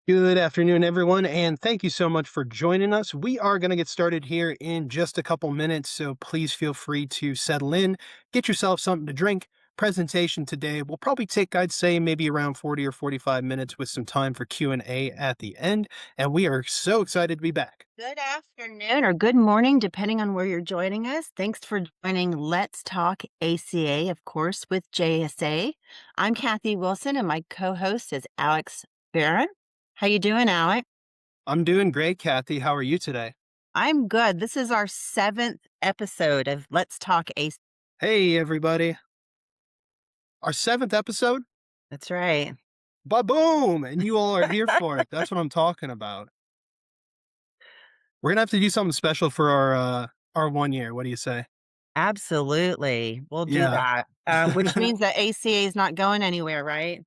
Good afternoon, everyone, and thank you so much for joining us. We are going to get started here in just a couple minutes, so please feel free to settle in, get yourself something to drink. Presentation today will probably take, I'd say, maybe around 40 or 45 minutes with some time for Q&A at the end, and we are so excited to be back. Good afternoon or good morning, depending on where you're joining us. Thanks for joining Let's Talk ACA, of course, with JSA. I'm Kathy Wilson, and my co-host is Alex Ferron. How you doing, Alex? I'm doing great, Kathy. How are you today? I'm good. This is our seventh episode of Let's Talk ACA. Hey, everybody. Our seventh episode? That's right. Ba-boom! And you all are here for it. That's what I'm talking about. We're going to have to do something special for our 1 year. What do you say? Absolutely. We'll do Yeah. that. Which means that ACA is not going anywhere, right?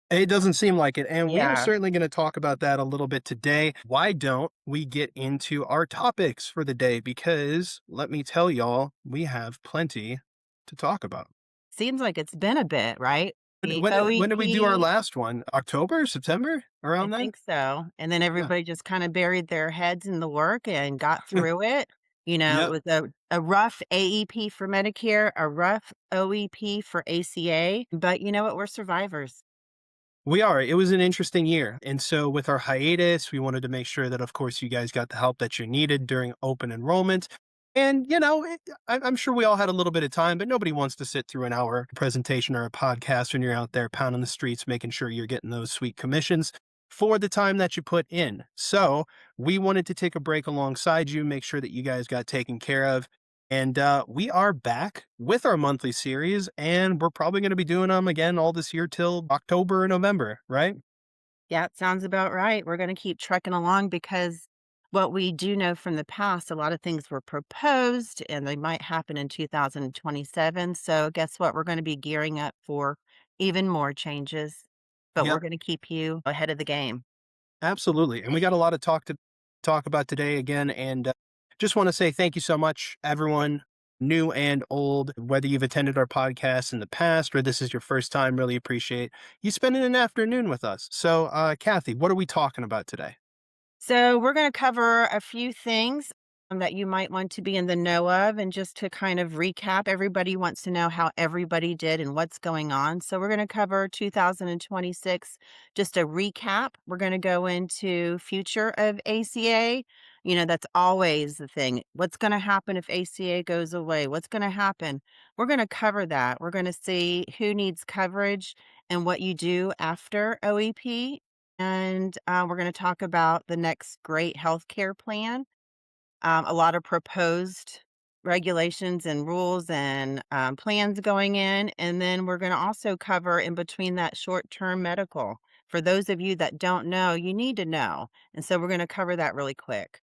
It doesn't seem like it, and we are Yeah. certainly going to talk about that a little bit today. Why don't we get into our topics for the day? Because let me tell y'all, we have plenty to talk about. Seems like it's been a bit, right? When, The when, when did we do our OEP. last one? October, September, I around then? think so, and then Yeah. everybody just kinda buried their heads in the work and got through it. It Yep. was a rough AEP for Medicare, a rough OEP for ACA, but you know what? We're survivors. We are. It was an interesting year. And so, with our hiatus, we wanted to make sure that, of course, you guys got the help that you needed during open enrollment. And, I'm sure we all had a little bit of time, but nobody wants to sit through an hour presentation or a podcast when you're out there pounding the streets, making sure you're getting those sweet commissions for the time that you put in. So, we wanted to take a break alongside you, make sure that you guys got taken care of. And we are back with our monthly series, and we're probably going to be doing them again all this year till October or November, right? Yeah, it sounds about right. We're gonna keep trucking along because what we do know from the past, a lot of things were proposed and they might happen in 2027. So guess what? We're gonna be gearing up for even more changes, but we're Yep, gonna keep you ahead of the game. absolutely. And we got a lot of talk about today again, and just want to say thank you so much, everyone, new and old. Whether you've attended our podcast in the past or this is your first time, really appreciate you spending an afternoon with us. So, Kathy, what are we talking about today? So, we're going to cover a few things that you might want to be in the know of. And just to kind of recap, everybody wants to know how everybody did and what's going on. So, we're going to cover 2026, just a recap. We're going to go into future of ACA. That's always the thing. What's going to happen if ACA goes away? What's going to happen? We're going to cover that. We're going to see who needs coverage and what you do after OEP, and we're going to talk about the next great healthcare plan, a lot of proposed regulations and rules and plans going in. And then we're going to also cover in between that short term medical. For those of you that don't know, you need to know. And so we're going to cover that really quick.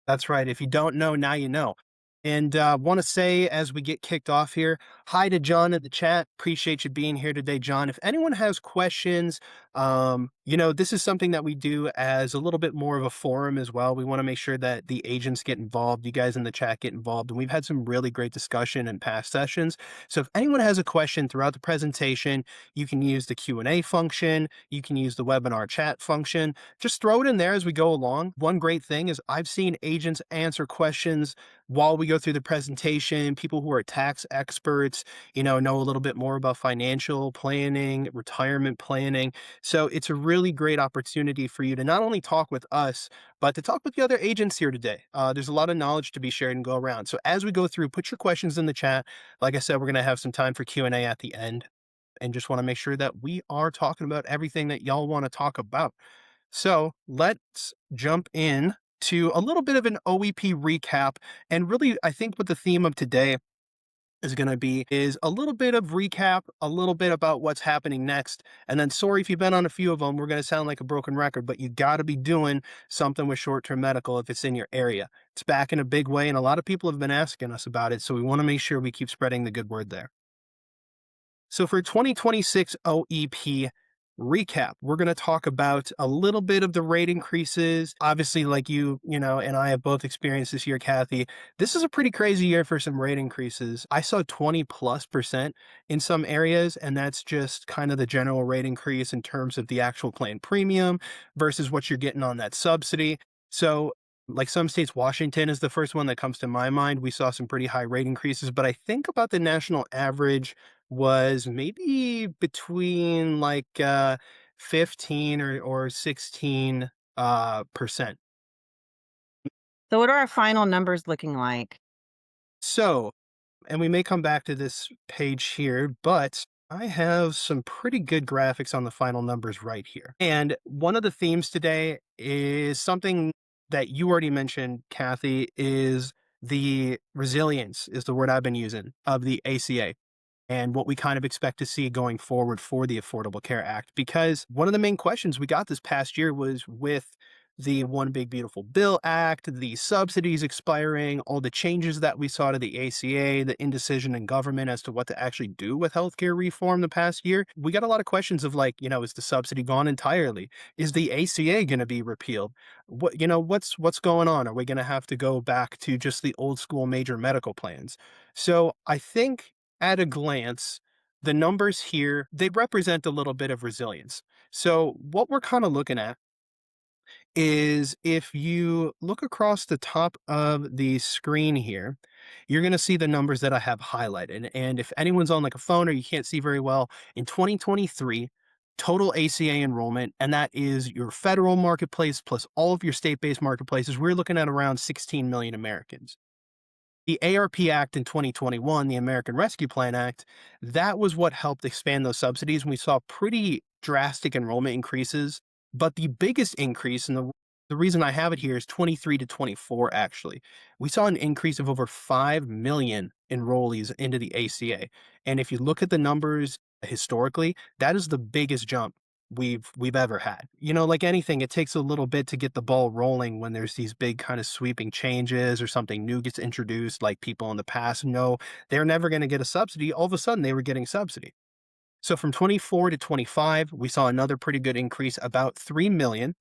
That's right. If you don't know, now you know. And want to say as we get kicked off here, hi to John in the chat. Appreciate you being here today, John. If anyone has questions, this is something that we do as a little bit more of a forum as well. We want to make sure that the agents get involved, you guys in the chat get involved, and we've had some really great discussion in past sessions. So if anyone has a question throughout the presentation, you can use the Q&A function, you can use the webinar chat function. Just throw it in there as we go along. One great thing is I've seen agents answer questions while we go through the presentation. People who are tax experts, know a little bit more about financial planning, retirement planning. So it's a really great opportunity for you to not only talk with us, but to talk with the other agents here today. There's a lot of knowledge to be shared and go around. So as we go through, put your questions in the chat. Like I said, we're going to have some time for Q&A at the end, and just want to make sure that we are talking about everything that y'all want to talk about. So let's jump in to a little bit of an OEP recap. And really, I think what the theme of today is going to be is a little bit of recap, a little bit about what's happening next. And then, sorry if you've been on a few of them, we're going to sound like a broken record, but you got to be doing something with short term medical if it's in your area. It's back in a big way, and a lot of people have been asking us about it. So we want to make sure we keep spreading the good word there. So for 2026 OEP, recap. We're going to talk about a little bit of the rate increases. Obviously, like and I have both experienced this year, Kathy. This is a pretty crazy year for some rate increases. I saw 20+% in some areas, and that's just kind of the general rate increase in terms of the actual plan premium versus what you're getting on that subsidy. So, like some states, Washington is the first one that comes to my mind. We saw some pretty high rate increases, but I think about the national average was maybe between 15 or 16 percent. So what are our final numbers looking like? So, and we may come back to this page here, but I have some pretty good graphics on the final numbers right here. And one of the themes today is something that you already mentioned, Kathy, is the resilience is the word I've been using of the ACA and what we kind of expect to see going forward for the Affordable Care Act. Because one of the main questions we got this past year was with the One Big Beautiful Bill Act, the subsidies expiring, all the changes that we saw to the ACA, the indecision in government as to what to actually do with healthcare reform the past year. We got a lot of questions of is the subsidy gone entirely? Is the ACA going to be repealed? What's going on? Are we going to have to go back to just the old school major medical plans? So I think at a glance, the numbers here, they represent a little bit of resilience. So what we're kind of looking at is if you look across the top of the screen here, you're going to see the numbers that I have highlighted. And if anyone's on like a phone or you can't see very well, in 2023, total ACA enrollment, and that is your federal marketplace plus all of your state-based marketplaces, we're looking at around 16 million Americans. The ARP Act in 2021, the American Rescue Plan Act, that was what helped expand those subsidies. And we saw pretty drastic enrollment increases. But the biggest increase, and the reason I have it here is 23 to 24, actually. We saw an increase of over 5 million enrollees into the ACA. And if you look at the numbers historically, that is the biggest jump we've ever had. Like anything, it takes a little bit to get the ball rolling when there's these big kind of sweeping changes or something new gets introduced, like people in the past know they're never going to get a subsidy. All of a sudden they were getting subsidy. So from 24 to 25, we saw another pretty good increase, about 3 million.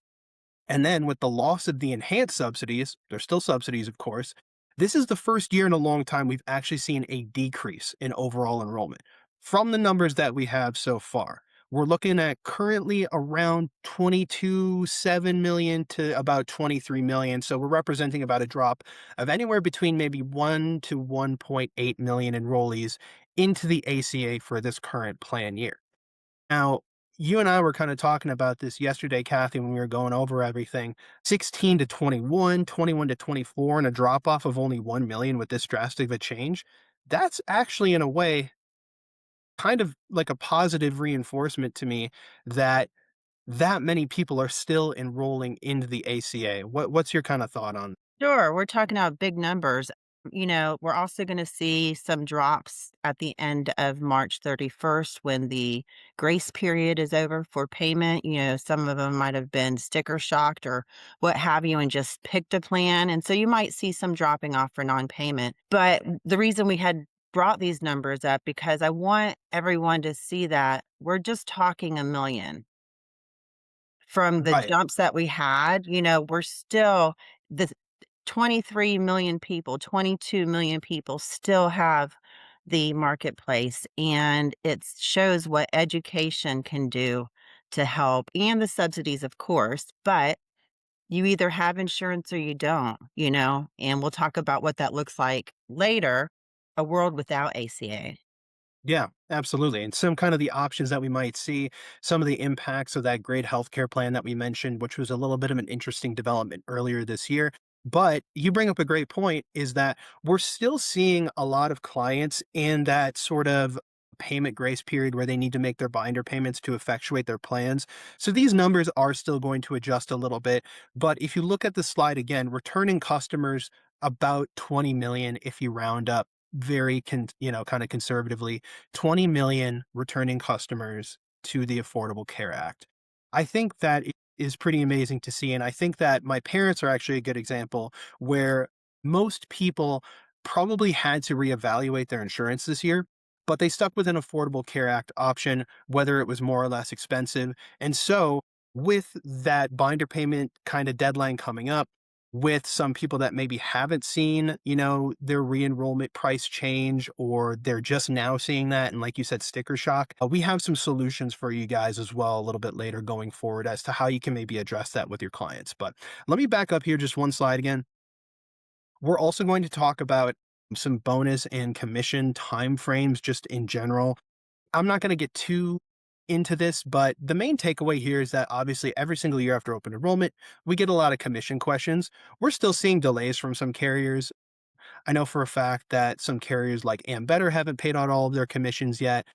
And then with the loss of the enhanced subsidies, there's still subsidies, of course. This is the first year in a long time we've actually seen a decrease in overall enrollment from the numbers that we have so far. We're looking at currently around 22.7 million to about 23 million. So we're representing about a drop of anywhere between maybe 1 to 1.8 million enrollees into the ACA for this current plan year. Now, you and I were kind of talking about this yesterday, Kathy, when we were going over everything. 16 to 21, 21 to 24, and a drop off of only 1 million with this drastic of a change. That's actually, in a way, kind of like a positive reinforcement to me that that many people are still enrolling into the ACA. What's your kind of thought on? Sure, we're talking about big numbers. We're also going to see some drops at the end of March 31st when the grace period is over for payment. Some of them might have been sticker shocked or what have you and just picked a plan. And so you might see some dropping off for non payment. But the reason we had brought these numbers up because I want everyone to see that we're just talking a million from the Right. jumps that we had. We're still the 23 million people, 22 million people still have the marketplace, and it shows what education can do to help and the subsidies, of course, but you either have insurance or you don't, and we'll talk about what that looks like later, a world without ACA. Yeah, absolutely. And some kind of the options that we might see, some of the impacts of that great healthcare plan that we mentioned, which was a little bit of an interesting development earlier this year. But you bring up a great point is that we're still seeing a lot of clients in that sort of payment grace period where they need to make their binder payments to effectuate their plans. So these numbers are still going to adjust a little bit. But if you look at the slide again, returning customers about 20 million if you round up very kind of conservatively, 20 million returning customers to the Affordable Care Act. I think that is pretty amazing to see. And I think that my parents are actually a good example where most people probably had to reevaluate their insurance this year. but they stuck with an Affordable Care Act option, whether it was more or less expensive. And so, with that binder payment kind of deadline coming up, with some people that maybe haven't seen, their re-enrollment price change, or they're just now seeing that, and like you said, sticker shock, we have some solutions for you guys as well a little bit later going forward as to how you can maybe address that with your clients. But let me back up here just one slide again. We're also going to talk about some bonus and commission timeframes just in general. I'm not going to get too into this, but the main takeaway here is that obviously every single year after open enrollment, we get a lot of commission questions. We're still seeing delays from some carriers. I know for a fact that some carriers like Ambetter haven't paid out all of their commissions yet.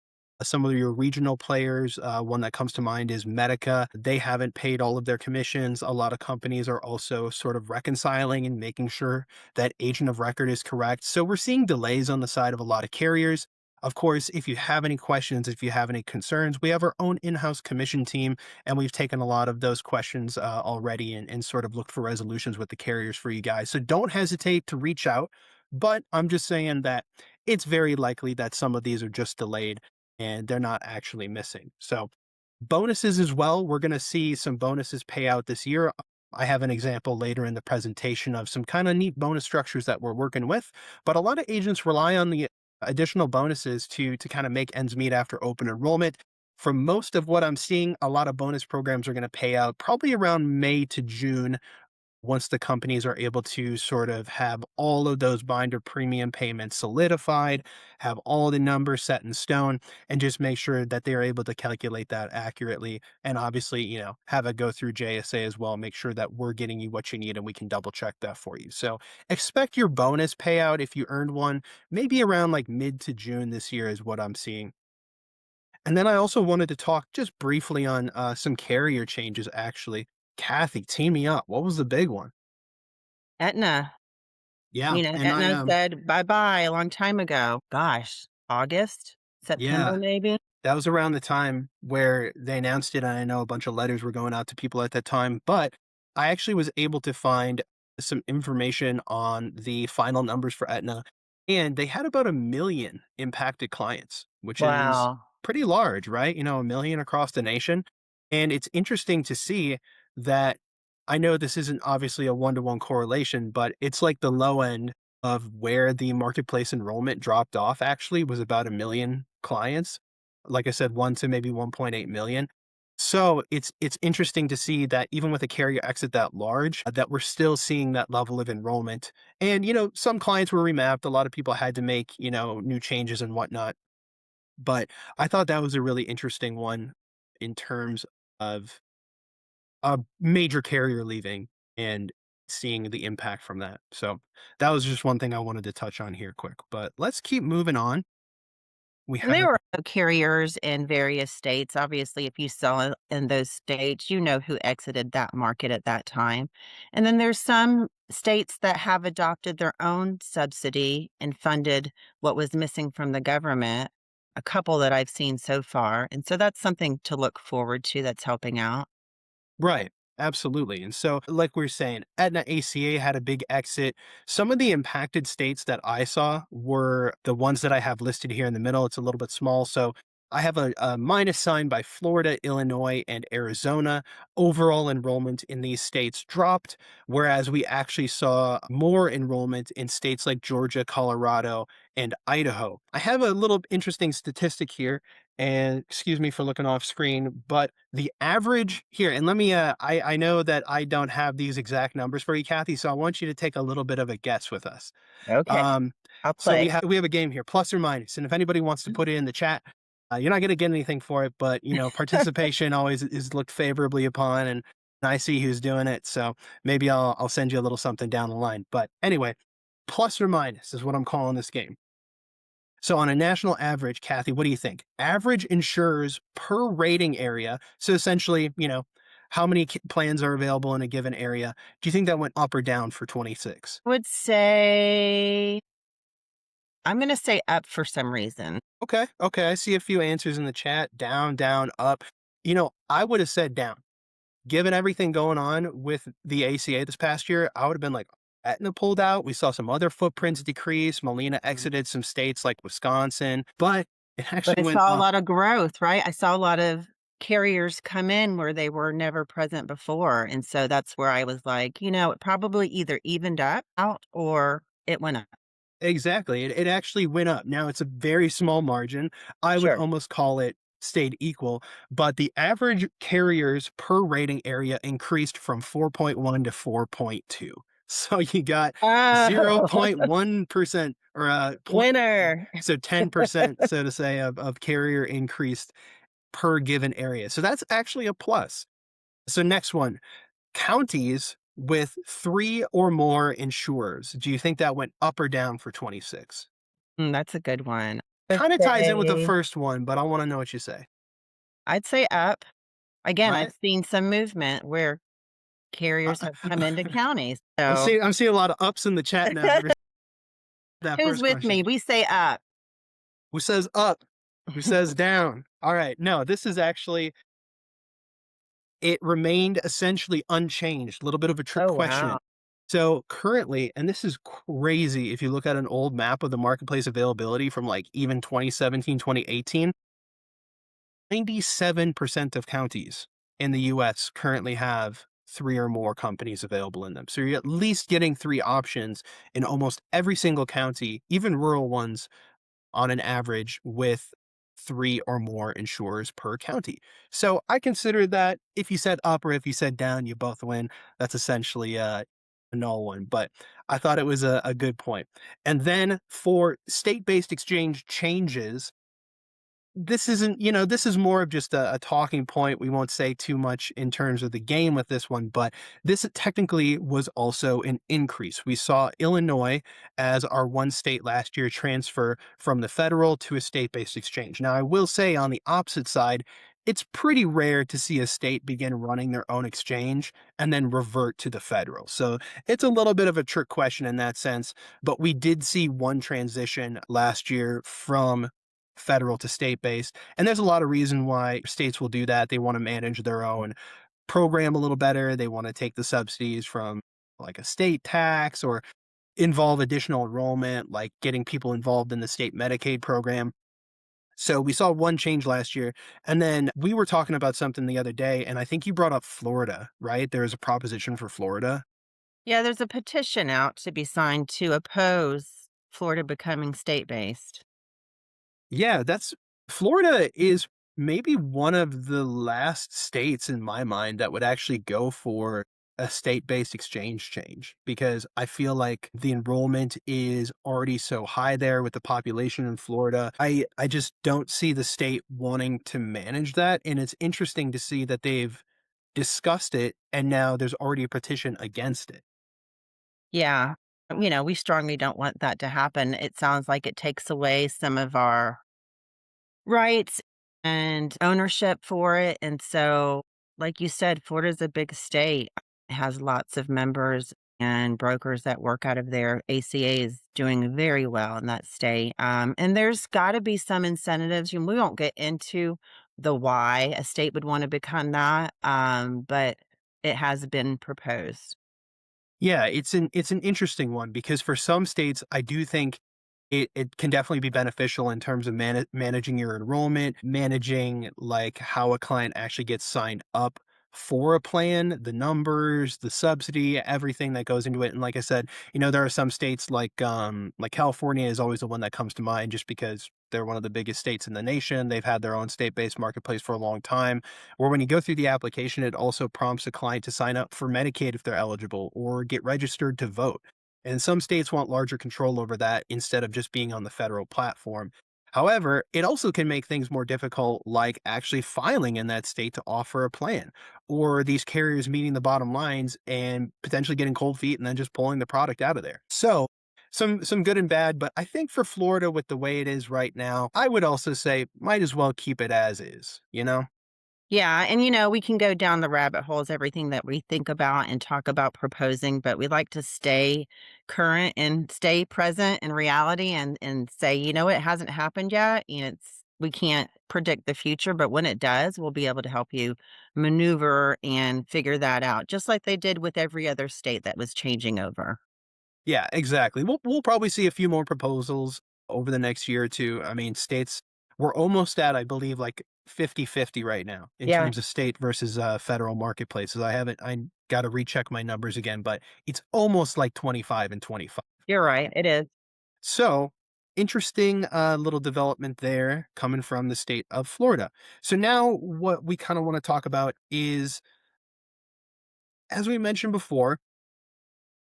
Some of your regional players, one that comes to mind is Medica. They haven't paid all of their commissions. A lot of companies are also sort of reconciling and making sure that agent of record is correct. So we're seeing delays on the side of a lot of carriers. Of course, if you have any questions, if you have any concerns, we have our own in house commission team, and we've taken a lot of those questions already and sort of looked for resolutions with the carriers for you guys. So don't hesitate to reach out. But I'm just saying that it's very likely that some of these are just delayed and they're not actually missing. So, bonuses as well, we're going to see some bonuses pay out this year. I have an example later in the presentation of some kind of neat bonus structures that we're working with, but a lot of agents rely on the additional bonuses to kind of make ends meet after open enrollment. For most of what I'm seeing, a lot of bonus programs are going to pay out probably around May to June once the companies are able to sort of have all of those binder premium payments solidified, have all the numbers set in stone, and just make sure that they are able to calculate that accurately. And obviously, have it go through JSA as well. Make sure that we're getting you what you need and we can double check that for you. So expect your bonus payout if you earned one, maybe around like mid to June this year, is what I'm seeing. And then I also wanted to talk just briefly on some carrier changes, actually. Kathy, team me up. What was the big one? Aetna. Yeah, and I Aetna said bye-bye a long time ago. Gosh, August? yeah, September, maybe? that was around the time where they announced it, and I know a bunch of letters were going out to people at that time, but I actually was able to find some information on the final numbers for Aetna, and they had about 1,000,000 impacted clients, which is Wow. pretty large, right? 1,000,000 across the nation. And it's interesting to see that I know this isn't obviously a one-to-one correlation, but it's like the low end of where the marketplace enrollment dropped off actually was about 1,000,000 clients. Like I said, 1 to maybe 1.8 million. So it's interesting to see that even with a carrier exit that large, that we're still seeing that level of enrollment. And some clients were remapped. A lot of people had to make new changes and whatnot. But I thought that was a really interesting one in terms of a major carrier leaving and seeing the impact from that. So that was just one thing I wanted to touch on here quick. But let's keep moving on. We And have there were carriers in various states. Obviously, if you sell in those states, you know who exited that market at that time. And then there's some states that have adopted their own subsidy and funded what was missing from the government, a couple that I've seen so far. And so that's something to look forward to that's helping out. right. Absolutely. And so, like we were saying, Aetna ACA had a big exit. Some of the impacted states that I saw were the ones that I have listed here in the middle. It's a little bit small. So I have a minus sign by Florida, Illinois, and Arizona. Overall enrollment in these states dropped, whereas we actually saw more enrollment in states like Georgia, Colorado, and Idaho. I have a little interesting statistic here, and excuse me for looking off screen, but the average here, and let me, I know that I don't have these exact numbers for you, Kathy, so I want you to take a little bit of a guess with us. Okay, Um, I'll so play. we have a game here, plus or minus, and if anybody wants to put it in the chat, you're not going to get anything for it, but participation always is looked favorably upon, and I see who's doing it, so maybe I'll send you a little something down the line. But anyway, plus or minus is what I'm calling this game. So on a national average, Kathy, what do you think? Average insurers per rating area. So essentially, how many plans are available in a given area? Do you think that went up or down for 26? Would say I'm gonna say up for some reason. Okay. Okay. I see a few answers in the chat. Down, down, up. I would have said down. Given everything going on with the ACA this past year, I would have been like, Aetna pulled out. We saw some other footprints decrease. Molina Mm. exited some states like Wisconsin. But It But actually I went saw a up. lot of growth, right? I saw a lot of carriers come in where they were never present before, and so that's where I was like, it probably either evened up out or it went up. Exactly. It actually went up. Now it's a very small margin. I would Sure. almost call it stayed equal, but the average carriers per rating area increased from 4.1 to 4.2. So you got Oh, 0.1% or point, winner. so 10%, so to say, of carrier increased per given area. So that's actually a plus. So next one, counties with 3 or more insurers. Do you think that went up or down for 26? That's a good one. I'd Kinda ties in with the say first one, but I wanna know what you say. I'd say up. Again, I've Right? seen some movement where carriers have come into counties, so I'm seeing a lot of ups in the chat now ever that who's first with question. me? We say up. Who says up? Who says down? Alright, no, this is actually it remained essentially unchanged, a little bit of a trick Oh, wow. question. So, currently and this is crazy if you look at an old map of the marketplace availability from, like, even 2017, 2018, 97% of counties in the US currently have 3 or more companies available in them. So you're at least getting 3 options in almost every single county, even rural ones, on an average with 3 or more insurers per county. So I consider that if you said up or if you said down, you both win. That's essentially a null one, but I thought it was a good point. And then for state-based exchange changes, this isn't, this is more of just a talking point. We won't say too much in terms of the game with this one, but this technically was also an increase. We saw Illinois as our one state last year transfer from the federal to a state based exchange. Now, I will say on the opposite side, it's pretty rare to see a state begin running their own exchange and then revert to the federal. So it's a little bit of a trick question in that sense, but we did see one transition last year from federal to state based. And there's a lot of reason why states will do that. They want to manage their own program a little better. They want to take the subsidies from like a state tax or involve additional enrollment, like getting people involved in the state Medicaid program. So we saw one change last year. And then we were talking about something the other day, and I think you brought up Florida, right? There's a proposition for Florida. Yeah, there's a petition out to be signed to oppose Florida becoming state-based. Yeah, that's Florida is maybe one of the last states in my mind that would actually go for a state-based exchange change because I feel like the enrollment is already so high there with the population in Florida. I just don't see the state wanting to manage that, and it's interesting to see that they've discussed it and now there's already a petition against it. Yeah. We strongly don't want that to happen. It sounds like it takes away some of our rights and ownership for it. And so, like you said, Florida's a big state. It has lots of members and brokers that work out of there. ACA is doing very well in that state. And there's got to be some incentives. We won't get into the why a state would want to become that, but it has been proposed. Yeah, it's an interesting one because for some states, I do think it can definitely be beneficial in terms of managing your enrollment, managing like how a client actually gets signed up for a plan, the numbers, the subsidy, everything that goes into it. And like I said, there are some states like California is always the one that comes to mind just because they're one of the biggest states in the nation. They've had their own state-based marketplace for a long time. Or when you go through the application, it also prompts a client to sign up for Medicaid if they're eligible or get registered to vote. And some states want larger control over that instead of just being on the federal platform. However, it also can make things more difficult, like actually filing in that state to offer a plan, or these carriers meeting the bottom lines and potentially getting cold feet and then just pulling the product out of there. So, some good and bad, but I think for Florida with the way it is right now, I would also say might as well keep it as is, you know? Yeah, and we can go down the rabbit holes, everything that we think about and talk about proposing, but we like to stay current and stay present in reality and say, it hasn't happened yet. We can't predict the future, but when it does, we'll be able to help you maneuver and figure that out, just like they did with every other state that was changing over. Yeah, exactly. We'll probably see a few more proposals over the next year or two. I mean, states We're almost at, I believe, like 50-50 right now in Yeah, terms of state versus federal marketplaces. I got to recheck my numbers again, but it's almost like 25 and 25. you're right. It is. So, interesting little development there coming from the state of Florida. So, now what we kind of want to talk about is, as we mentioned before,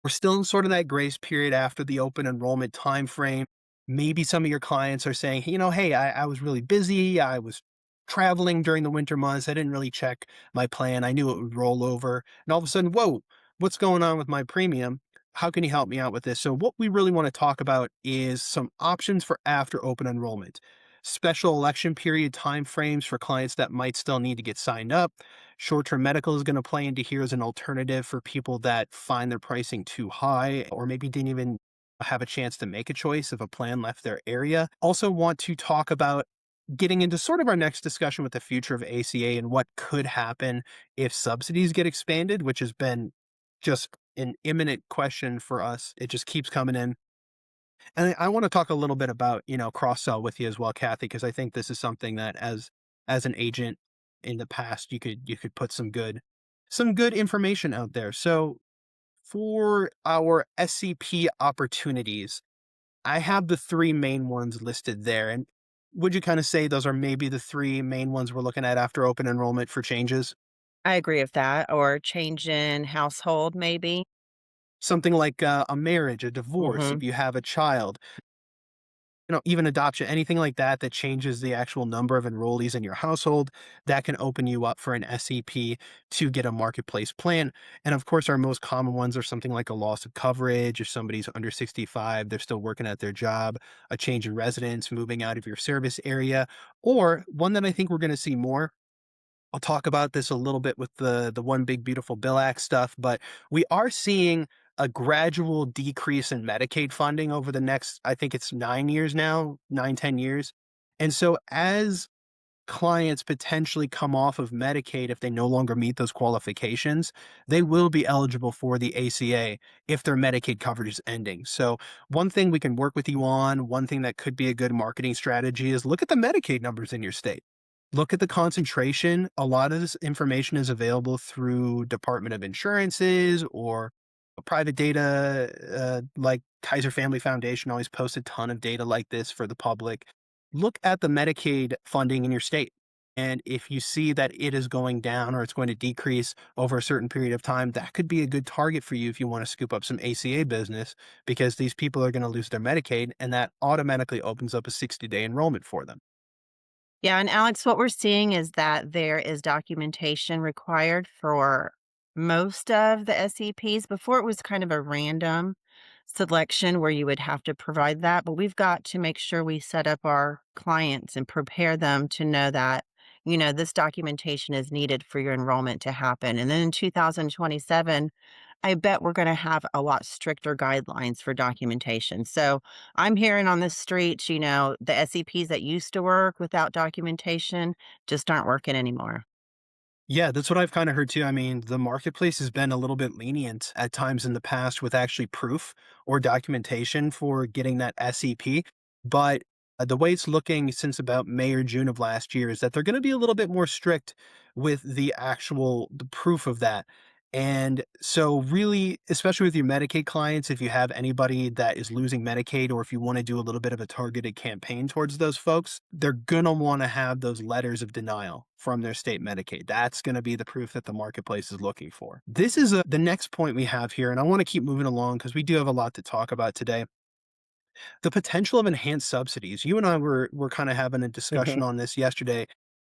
we're still in sort of that grace period after the open enrollment time frame. Maybe some of your clients are saying, hey, I was really busy. I was traveling during the winter months. I didn't really check my plan. I knew it would roll over. And all of a sudden, whoa, what's going on with my premium? How can you help me out with this? So, what we really want to talk about is some options for after open enrollment, special election period timeframes for clients that might still need to get signed up. Short-term medical is going to play into here as an alternative for people that find their pricing too high or maybe didn't even have a chance to make a choice if a plan left their area. Also want to talk about getting into sort of our next discussion with the future of ACA and what could happen if subsidies get expanded, which has been just an imminent question for us. It just keeps coming in. And I want to talk a little bit about, cross sell with you as well, Kathy, because I think this is something that as an agent in the past, you could put some good information out there. So for our SCP opportunities, I have the three main ones listed there. And would you kind of say those are maybe the three main ones we're looking at after open enrollment for changes? I agree with that. Or change in household, maybe. Something like a marriage, a divorce, Hmm. if you have a child, even adoption, anything like that that changes the actual number of enrollees in your household, that can open you up for an SEP to get a marketplace plan. And of course, our most common ones are something like a loss of coverage. If somebody's under 65, they're still working at their job, a change in residence, moving out of your service area, or one that I think we're going to see more. I'll talk about this a little bit with the one big beautiful bill act stuff, but we are seeing a gradual decrease in Medicaid funding over the next, I think it's 9 years now, 9, 10 years. And so as clients potentially come off of Medicaid if they no longer meet those qualifications, they will be eligible for the ACA if their Medicaid coverage is ending. So, one thing we can work with you on, one thing that could be a good marketing strategy is look at the Medicaid numbers in your state. Look at the concentration. A lot of this information is available through Department of Insurances or private data, like Kaiser Family Foundation always posts a ton of data like this for the public. Look at the Medicaid funding in your state. And if you see that it is going down or it's going to decrease over a certain period of time, that could be a good target for you if you want to scoop up some ACA business because these people are going to lose their Medicaid and that automatically opens up a 60-day enrollment for them. Yeah, and Alex, what we're seeing is that there is documentation required for most of the SEPs. Before it was kind of a random selection where you would have to provide that, but we've got to make sure we set up our clients and prepare them to know that, this documentation is needed for your enrollment to happen. And then in 2027, I bet we're gonna have a lot stricter guidelines for documentation. So, I'm hearing on the streets, the SEPs that used to work without documentation just aren't working anymore. Yeah, that's what I've kind of heard too. I mean, the marketplace has been a little bit lenient at times in the past with actually proof or documentation for getting that SEP. But the way it's looking since about May or June of last year is that they're going to be a little bit more strict with the proof of that. And so, really, especially with your Medicaid clients, if you have anybody that is losing Medicaid, or if you want to do a little bit of a targeted campaign towards those folks, they're going to want to have those letters of denial from their state Medicaid. That's going to be the proof that the marketplace is looking for. This is the next point we have here, and I want to keep moving along because we do have a lot to talk about today. The potential of enhanced subsidies. You and I were kind of having a Mhm. discussion on this yesterday,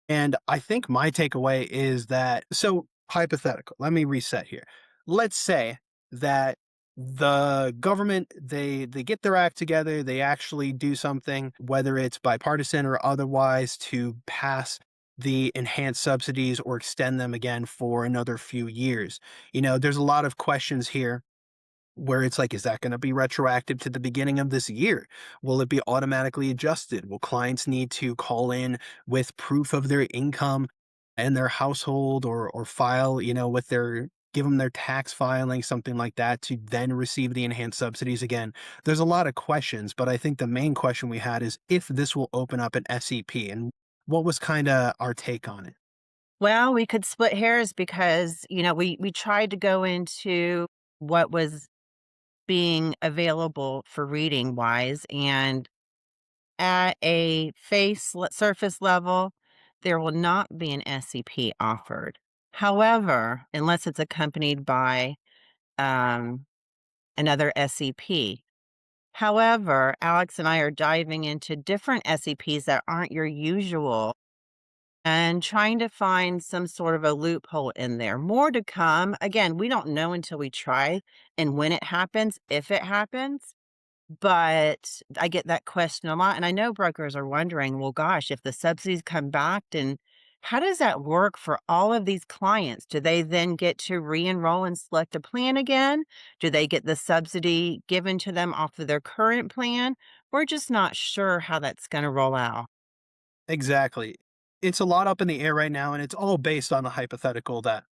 and I think my takeaway is that so hypothetical. Let me reset here. Let's say that the government they get their act together, they actually do something, whether it's bipartisan or otherwise, to pass the enhanced subsidies or extend them again for another few years. There's a lot of questions here where it's like, is that going to be retroactive to the beginning of this year? Will it be automatically adjusted? Will clients need to call in with proof of their income and their household or file, with their give them their tax filing, something like that, to then receive the enhanced subsidies? Again, there's a lot of questions, but I think the main question we had is if this will open up an SEP, and what was kind of our take on it. Well, we could split hairs because, we tried to go into what was being available for reading wise, and at a surface level, there will not be an SCP offered. However, unless it's accompanied by um, another SCP. However, Alex and I are diving into different SCPs that aren't your usual and trying to find some sort of a loophole in there. More to come. Again, we don't know until we try and when it happens, if it happens. But I get that question a lot, and I know brokers are wondering, well, gosh, if the subsidies come back, and how does that work for all of these clients? Do they then get to re-enroll and select a plan again? Do they get the subsidy given to them off of their current plan? We're just not sure how that's going to roll out. Exactly. It's a lot up in the air right now, and it's all based on a hypothetical that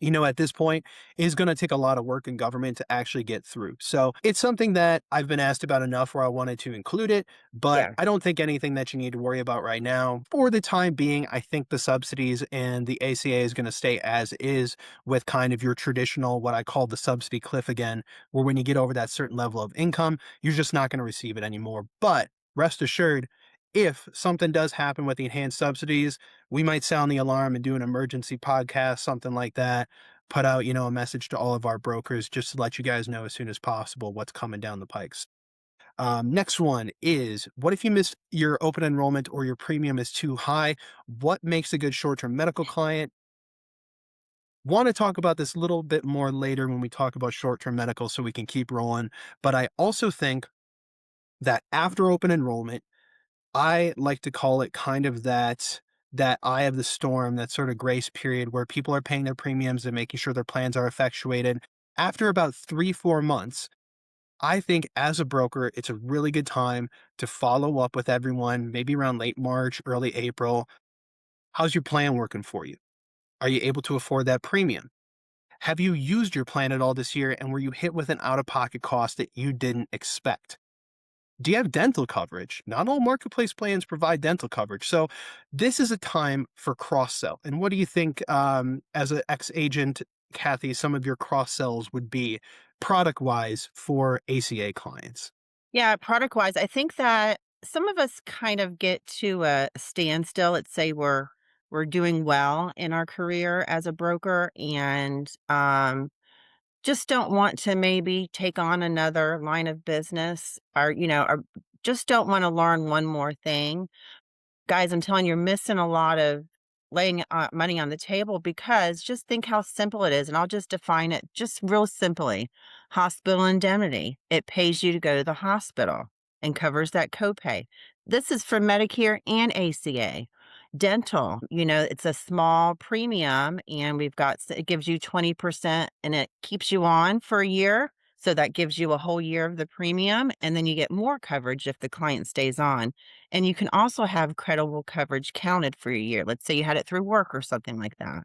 at this point is going to take a lot of work in government to actually get through. So it's something that I've been asked about enough where I wanted to include it, but Yeah. I don't think anything that you need to worry about right now. For the time being, I think the subsidies and the ACA is going to stay as is with kind of your traditional, what I call the subsidy cliff again, where when you get over that certain level of income, you're just not going to receive it anymore. But rest assured, if something does happen with the enhanced subsidies, we might sound the alarm and do an emergency podcast, something like that, put out, a message to all of our brokers just to let you guys know as soon as possible what's coming down the pikes. Next one is, what if you miss your open enrollment or your premium is too high? What makes a good short-term medical client? Want to talk about this a little bit more later when we talk about short-term medical so we can keep rolling. But I also think that after open enrollment, I like to call it kind of that eye of the storm, that sort of grace period where people are paying their premiums and making sure their plans are effectuated. After about 3, 4 months, I think as a broker, it's a really good time to follow up with everyone, maybe around late March, early April. How's your plan working for you? Are you able to afford that premium? Have you used your plan at all this year, and were you hit with an out of pocket cost that you didn't expect? Do you have dental coverage? Not all marketplace plans provide dental coverage. So this is a time for cross sell. And what do you think, as an ex agent, Kathy, some of your cross sells would be product wise for ACA clients? Yeah, product wise, I think that some of us kind of get to a standstill. Let's say we're doing well in our career as a broker, and just don't want to maybe take on another line of business, or just don't want to learn one more thing. Guys, I'm telling you, you're missing a lot of laying money on the table, because just think how simple it is. And I'll just define it just real simply. Hospital indemnity, it pays you to go to the hospital and covers that copay. This is for Medicare and ACA. Dental, it's a small premium, and it gives you 20% and it keeps you on for a year. So that gives you a whole year of the premium. And then you get more coverage if the client stays on. And you can also have credible coverage counted for a year. Let's say you had it through work or something like that.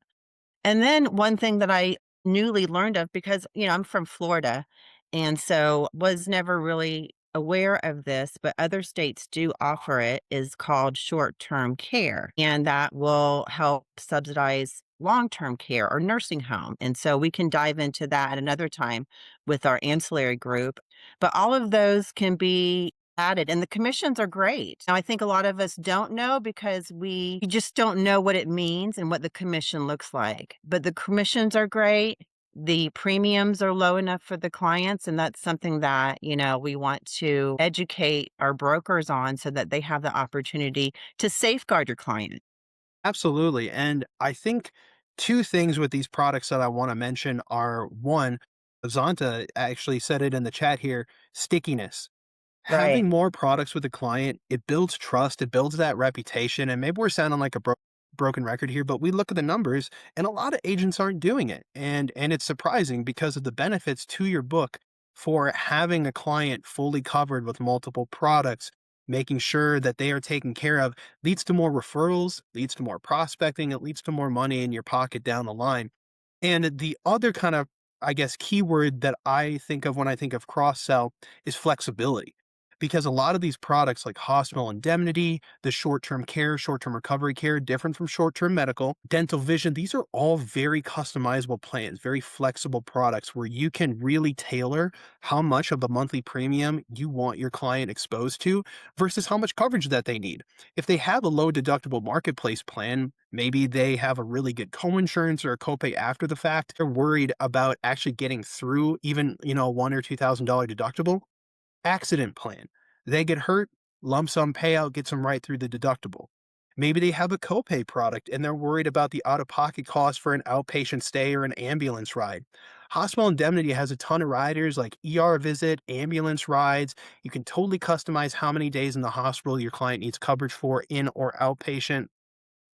And then one thing that I newly learned of, because, I'm from Florida, and so was never really aware of this, but other states do offer it, is called short-term care. And that will help subsidize long-term care or nursing home. And so we can dive into that at another time with our ancillary group. But all of those can be added, and the commissions are great. Now, I think a lot of us don't know because we just don't know what it means and what the commission looks like. But the commissions are great. The premiums are low enough for the clients, and that's something that, we want to educate our brokers on so that they have the opportunity to safeguard your client. Absolutely. And I think two things with these products that I want to mention are one, Zanta actually said it in the chat here, stickiness. Right. Having more products with a client, it builds trust, it builds that reputation. And maybe we're sounding like a broken record here, but we look at the numbers and a lot of agents aren't doing it. And it's surprising because of the benefits to your book for having a client fully covered with multiple products, making sure that they are taken care of leads to more referrals, leads to more prospecting, it leads to more money in your pocket down the line. And the other kind of, I guess, keyword that I think of when I think of cross sell is flexibility. Because a lot of these products, like hospital indemnity, the short term care, short term recovery care, different from short term medical, dental vision, these are all very customizable plans, very flexible products where you can really tailor how much of a monthly premium you want your client exposed to versus how much coverage that they need. If they have a low deductible marketplace plan, maybe they have a really good co-insurance or a copay after the fact. They're worried about actually getting through even, $1 or $2,000 deductible. Accident plan. They get hurt, lump sum payout gets them right through the deductible. Maybe they have a copay product and they're worried about the out of pocket cost for an outpatient stay or an ambulance ride. Hospital indemnity has a ton of riders like ER visit, ambulance rides. You can totally customize how many days in the hospital your client needs coverage for, in or outpatient.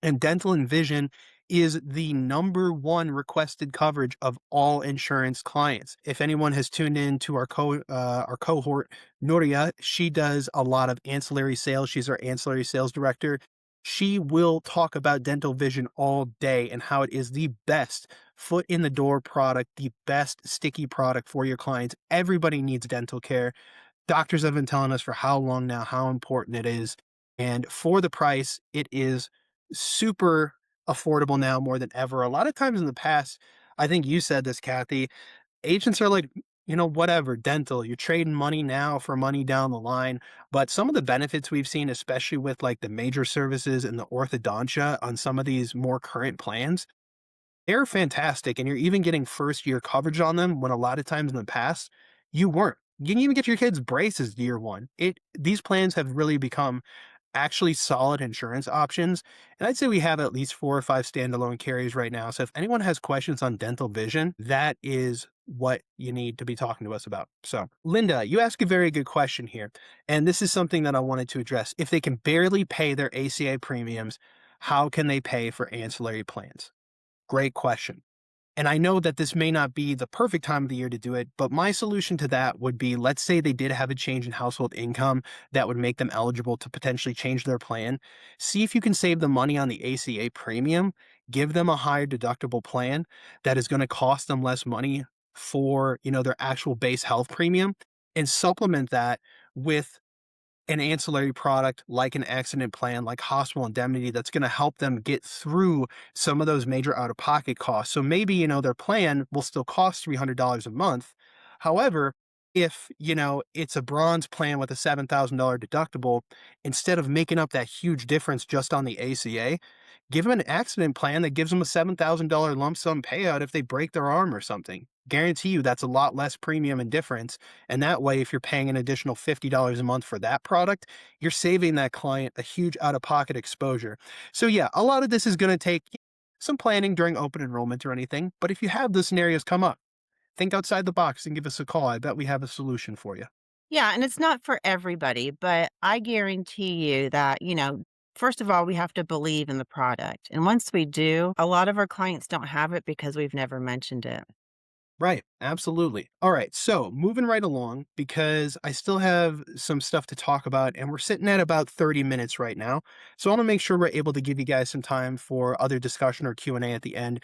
And dental and vision is the number one requested coverage of all insurance clients. If anyone has tuned in to our cohort, Nuria, she does a lot of ancillary sales. She's our ancillary sales director. She will talk about dental vision all day and how it is the best foot in the door product, the best sticky product for your clients. Everybody needs dental care. Doctors have been telling us for how long now how important it is. And for the price, it is super affordable now more than ever. A lot of times in the past, I think you said this, Kathy, agents are like, whatever, dental, you're trading money now for money down the line. But some of the benefits we've seen, especially with like the major services and the orthodontia on some of these more current plans, they're fantastic, and you're even getting first year coverage on them when a lot of times in the past, you weren't. You can even get your kids braces year one. These plans have really become actually solid insurance options, and I'd say we have at least 4 or 5 standalone carriers right now, so if anyone has questions on dental vision, that is what you need to be talking to us about. So, Linda, you ask a very good question here, and this is something that I wanted to address. If they can barely pay their ACA premiums, how can they pay for ancillary plans? Great question. And I know that this may not be the perfect time of the year to do it, but my solution to that would be, let's say they did have a change in household income that would make them eligible to potentially change their plan. See if you can save the money on the ACA premium, give them a higher deductible plan that is going to cost them less money for, their actual base health premium, and supplement that with an ancillary product like an accident plan, like hospital indemnity, that's going to help them get through some of those major out of pocket costs. So maybe, their plan will still cost $300 a month. However, if, it's a bronze plan with a $7,000 deductible, instead of making up that huge difference just on the ACA, give them an accident plan that gives them a $7,000 lump sum payout if they break their arm or something. Guarantee you that's a lot less premium and difference, and that way, if you're paying an additional $50 a month for that product, you're saving that client a huge out of pocket exposure. So, yeah, a lot of this is going to take some planning during open enrollment or anything. But if you have those scenarios come up, think outside the box and give us a call. I bet we have a solution for you. Yeah, and it's not for everybody, but I guarantee you that, first of all, we have to believe in the product. And once we do, a lot of our clients don't have it because we've never mentioned it. Right. Absolutely. All right. So moving right along, because I still have some stuff to talk about, and we're sitting at about 30 minutes right now. So I want to make sure we're able to give you guys some time for other discussion or Q&A at the end.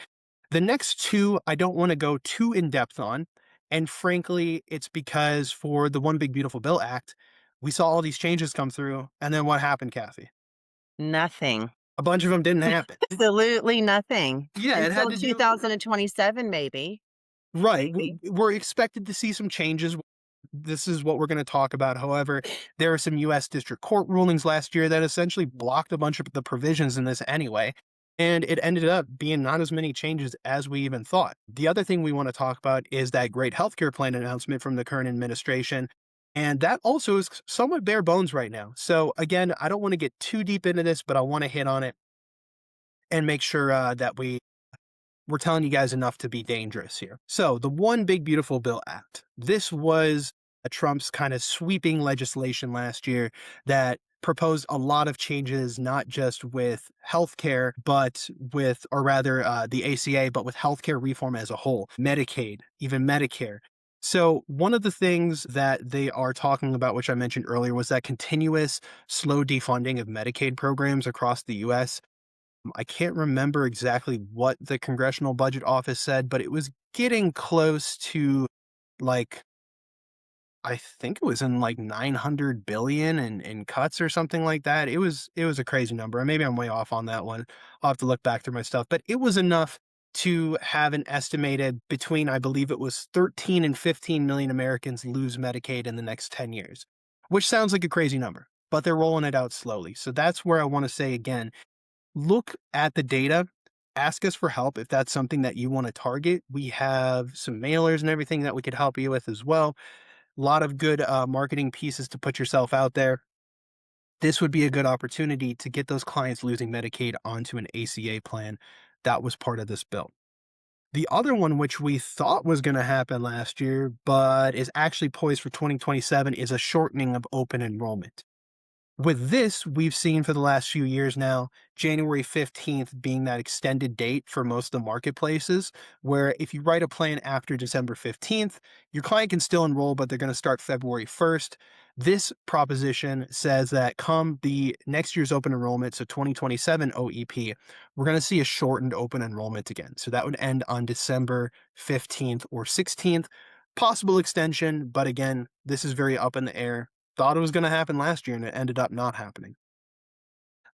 The next two, I don't want to go too in depth on. And frankly, it's because for the One Big Beautiful Bill Act, we saw all these changes come through. And then what happened, Kathy? Nothing. A bunch of them didn't happen. Absolutely nothing Yeah, it had until to do. 2027, maybe. Right. Maybe. We're expected to see some changes. This is what we're going to talk about. However, there are some US district court rulings last year that essentially blocked a bunch of the provisions in this anyway. And it ended up being not as many changes as we even thought. The other thing we want to talk about is that great healthcare plan announcement from the current administration. And that also is somewhat bare bones right now. So, again, I don't want to get too deep into this, but I want to hit on it and make sure that we're telling you guys enough to be dangerous here. So, the One Big Beautiful Bill Act. This was a Trump's kind of sweeping legislation last year that proposed a lot of changes, not just with healthcare, but with, or rather, the ACA, but with healthcare reform as a whole, Medicaid, even Medicare. So, one of the things that they are talking about, which I mentioned earlier, was that continuous slow defunding of Medicaid programs across the US. I can't remember exactly what the Congressional Budget Office said, but it was getting close to like I think it was in like 900 billion in cuts or something like that. It was a crazy number. And maybe I'm way off on that one. I'll have to look back through my stuff, but it was enough to have an estimated between I believe it was 13 and 15 million Americans lose Medicaid in the next 10 years, which sounds like a crazy number, but they're rolling it out slowly. So that's where I want to say again, look at the data. Ask us for help if that's something that you want to target. We have some mailers and everything that we could help you with as well. A lot of good marketing pieces to put yourself out there. This would be a good opportunity to get those clients losing Medicaid onto an ACA plan. That was part of this bill. The other one, which we thought was going to happen last year, but is actually poised for 2027, is a shortening of open enrollment. With this, we've seen for the last few years now, January 15th being that extended date for most of the marketplaces, where if you write a plan after December 15th, your client can still enroll, but they're going to start February 1st. This proposition says that come the next year's open enrollment, so 2027 OEP, we're going to see a shortened open enrollment again. So that would end on December 15th or 16th. Possible extension, but again, this is very up in the air. Thought it was going to happen last year and it ended up not happening.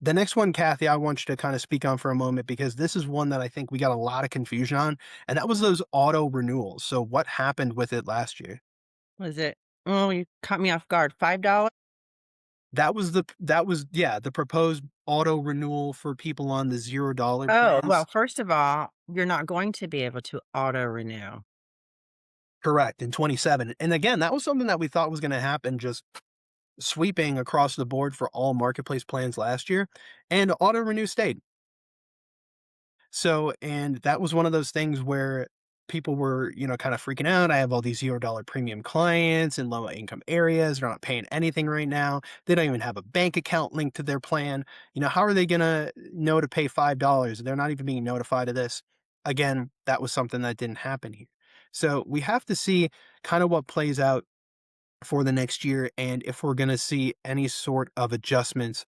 The next one, Kathy, I want you to kind of speak on for a moment because this is one that I think we got a lot of confusion on, and that was those auto renewals. So, what happened with it last year? Was it oh, you caught me off guard, $5? Yeah, the proposed auto renewal for people on the $0 Oh, well, plans. first of all, you're not going to be able to auto renew. Correct, in 27. And again, that was something that we thought was going to happen just sweeping across the board for all marketplace plans last year, and auto renew stayed. So, and that was one of those things where people were, kind of freaking out. I have all these $0 premium clients in low income areas. They're not paying anything right now. They don't even have a bank account linked to their plan. How are they going to know to pay $5? They're not even being notified of this. Again, that was something that didn't happen here. So we have to see kind of what plays out for the next year and if we're going to see any sort of adjustments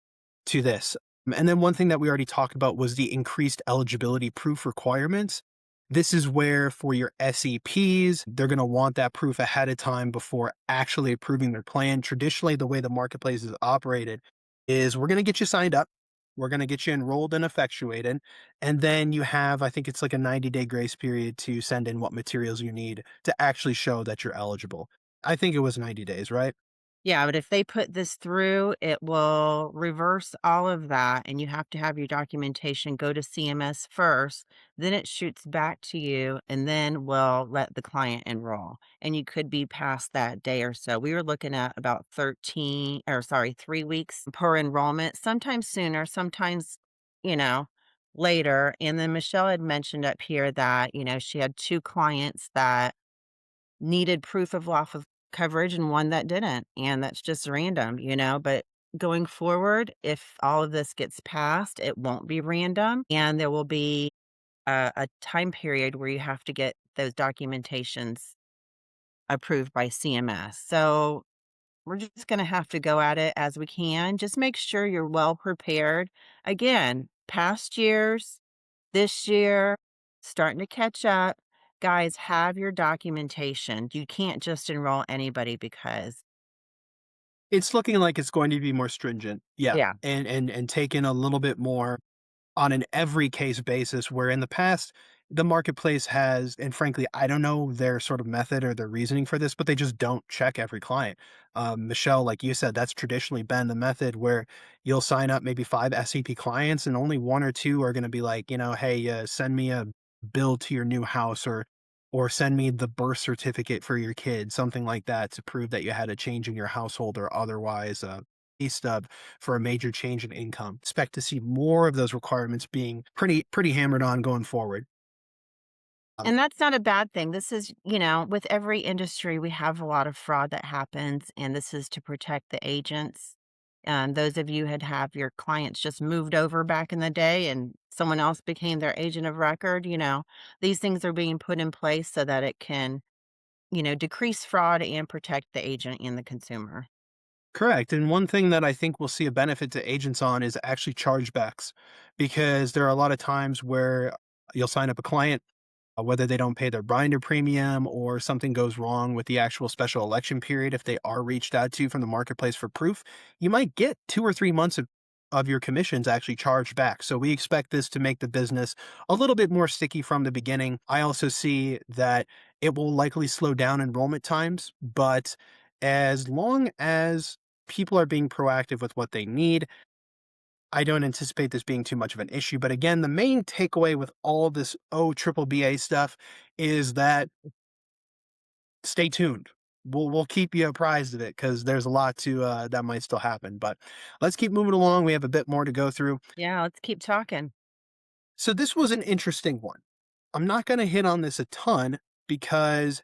to this. And then one thing that we already talked about was the increased eligibility proof requirements. This is where for your SEPs, they're going to want that proof ahead of time before actually approving their plan. Traditionally, the way the marketplace is operated is we're going to get you signed up. We're going to get you enrolled and effectuated. And then you have, I think it's like a 90-day grace period to send in what materials you need to actually show that you're eligible. I think it was 90 days, right? Yeah, but if they put this through, it will reverse all of that, and you have to have your documentation go to CMS first, then it shoots back to you, and then we'll let the client enroll, and you could be past that day or so. We were looking at about 13 or sorry, 3 weeks per enrollment, sometimes sooner, sometimes, you know, later, and then Michelle had mentioned up here that, she had 2 clients that needed proof of loss of coverage and one that didn't, and that's just random, but going forward, if all of this gets passed, it won't be random, and there will be a time period where you have to get those documentations approved by CMS. So, we're just gonna have to go at it as we can. Just make sure you're well prepared. Again, past years, this year, starting to catch up. Guys, have your documentation. You can't just enroll anybody because It's looking like it's going to be more stringent. Yeah. yeah. And taken a little bit more on an every case basis where in the past the marketplace has and frankly I don't know their sort of method or their reasoning for this but they just don't check every client. Michelle, like you said, that's traditionally been the method where you'll sign up maybe 5 SEP clients and only one or two are going to be like, hey, send me a bill to your new house or send me the birth certificate for your kid, something like that to prove that you had a change in your household or otherwise pay stub for a major change in income. Expect to see more of those requirements being pretty hammered on going forward. Um, And that's not a bad thing. This is, with every industry, we have a lot of fraud that happens, and this is to protect the agents. Those of you had have your clients just moved over back in the day and someone else became their agent of record, these things are being put in place so that it can, decrease fraud and protect the agent and the consumer. Correct. And one thing that I think we'll see a benefit to agents on is actually chargebacks, because there are a lot of times where you'll sign up a client, whether they don't pay their binder premium or something goes wrong with the actual special election period. If they are reached out to from the marketplace for proof, you might get 2 or 3 months of your commissions actually charged back. So we expect this to make the business a little bit more sticky from the beginning. I also see that it will likely slow down enrollment times, but as long as people are being proactive with what they need, I don't anticipate this being too much of an issue. But again, the main takeaway with all this triple BA stuff is that stay tuned. We'll keep you apprised of it because there's a lot to that might still happen. But let's keep moving along. We have a bit more to go through. Yeah, let's keep talking. So this was an interesting one. I'm not going to hit on this a ton because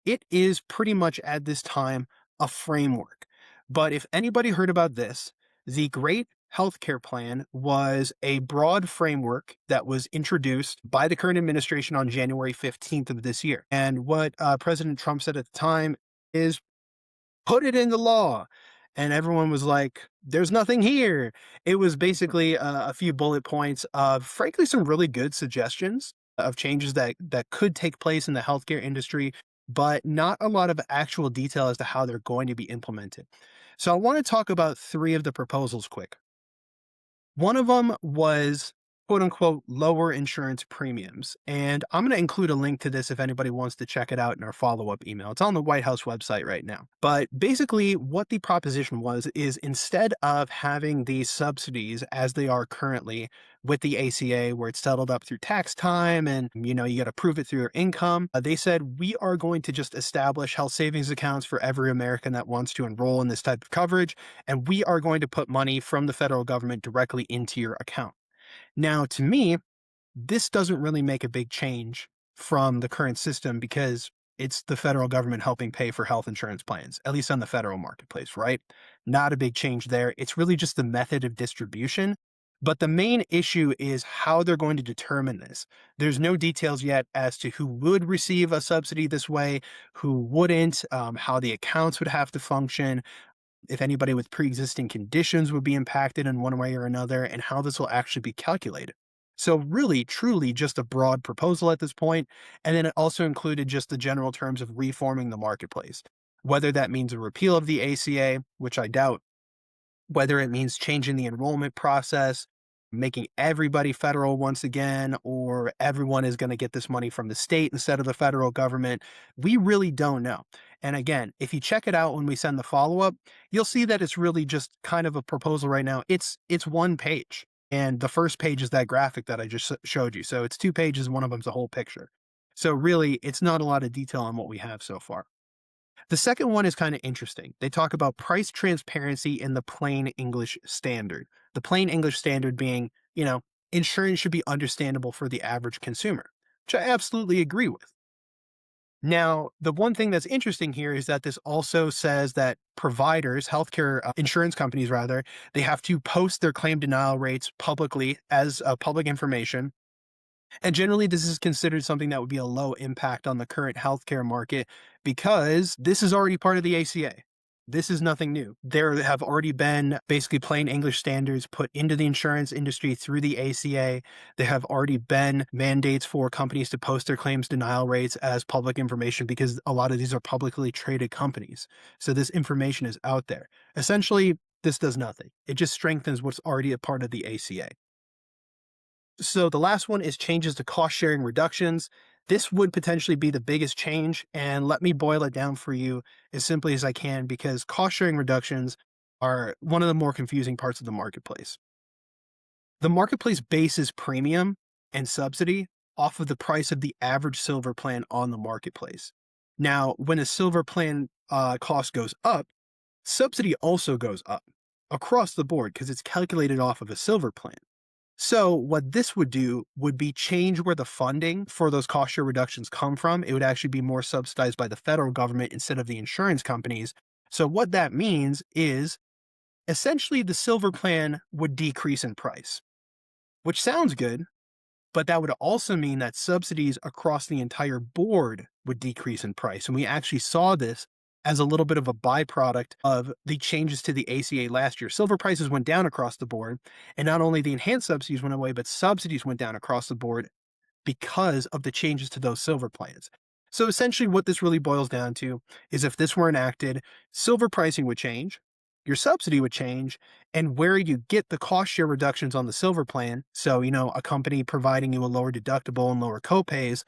it is pretty much at this time a framework. But if anybody heard about this, the Great Healthcare Plan was a broad framework that was introduced by the current administration on January 15th of this year. And what President Trump said at the time is put it into law. And everyone was like, there's nothing here. It was basically a few bullet points of, frankly, some really good suggestions of changes that could take place in the healthcare industry, but not a lot of actual detail as to how they're going to be implemented. So I want to talk about three of the proposals quick. One of them was quote unquote lower insurance premiums. And I'm going to include a link to this if anybody wants to check it out in our follow up email. It's on the White House website right now. But basically, what the proposition was is instead of having these subsidies as they are currently with the ACA, where it's settled up through tax time and you got to prove it through your income, they said we are going to just establish health savings accounts for every American that wants to enroll in this type of coverage. And we are going to put money from the federal government directly into your account. Now, to me, this doesn't really make a big change from the current system because it's the federal government helping pay for health insurance plans, at least on the federal marketplace, right? Not a big change there. It's really just the method of distribution. But the main issue is how they're going to determine this. There's no details yet as to who would receive a subsidy this way, who wouldn't, how the accounts would have to function, if anybody with pre-existing conditions would be impacted in one way or another, and how this will actually be calculated. So really, truly just a broad proposal at this point. And then it also included just the general terms of reforming the marketplace. Whether that means a repeal of the ACA, which I doubt, whether it means changing the enrollment process, making everybody federal once again, or everyone is going to get this money from the state instead of the federal government. We really don't know. And again, if you check it out when we send the follow-up, you'll see that it's really just kind of a proposal right now. It's one page. And the first page is that graphic that I just showed you. So it's 2 pages, one of them's a whole picture. So really, it's not a lot of detail on what we have so far. The second one is kind of interesting. They talk about price transparency in the plain English standard. The plain English standard being, insurance should be understandable for the average consumer, which I absolutely agree with. Now, the one thing that's interesting here is that this also says that providers, healthcare insurance companies rather, they have to post their claim denial rates publicly as public information, and generally, this is considered something that would be a low impact on the current healthcare market because this is already part of the ACA. This is nothing new. There have already been basically plain English standards put into the insurance industry through the ACA. There have already been mandates for companies to post their claims denial rates as public information because a lot of these are publicly traded companies. So this information is out there. Essentially, this does nothing. It just strengthens what's already a part of the ACA. So the last one is changes to cost sharing reductions. This would potentially be the biggest change. And let me boil it down for you as simply as I can because cost sharing reductions are one of the more confusing parts of the marketplace. The marketplace bases premium and subsidy off of the price of the average silver plan on the marketplace. Now, when a silver plan cost goes up, subsidy also goes up across the board because it's calculated off of a silver plan. So what this would do would be change where the funding for those cost share reductions come from. It would actually be more subsidized by the federal government instead of the insurance companies. So what that means is essentially the silver plan would decrease in price, which sounds good, but that would also mean that subsidies across the entire board would decrease in price. And we actually saw this as a little bit of a byproduct of the changes to the ACA last year. Silver prices went down across the board, and not only the enhanced subsidies went away, but subsidies went down across the board because of the changes to those silver plans. So essentially, what this really boils down to is if this were enacted, silver pricing would change, your subsidy would change, and where you get the cost share reductions on the silver plan, so, a company providing you a lower deductible and lower copays,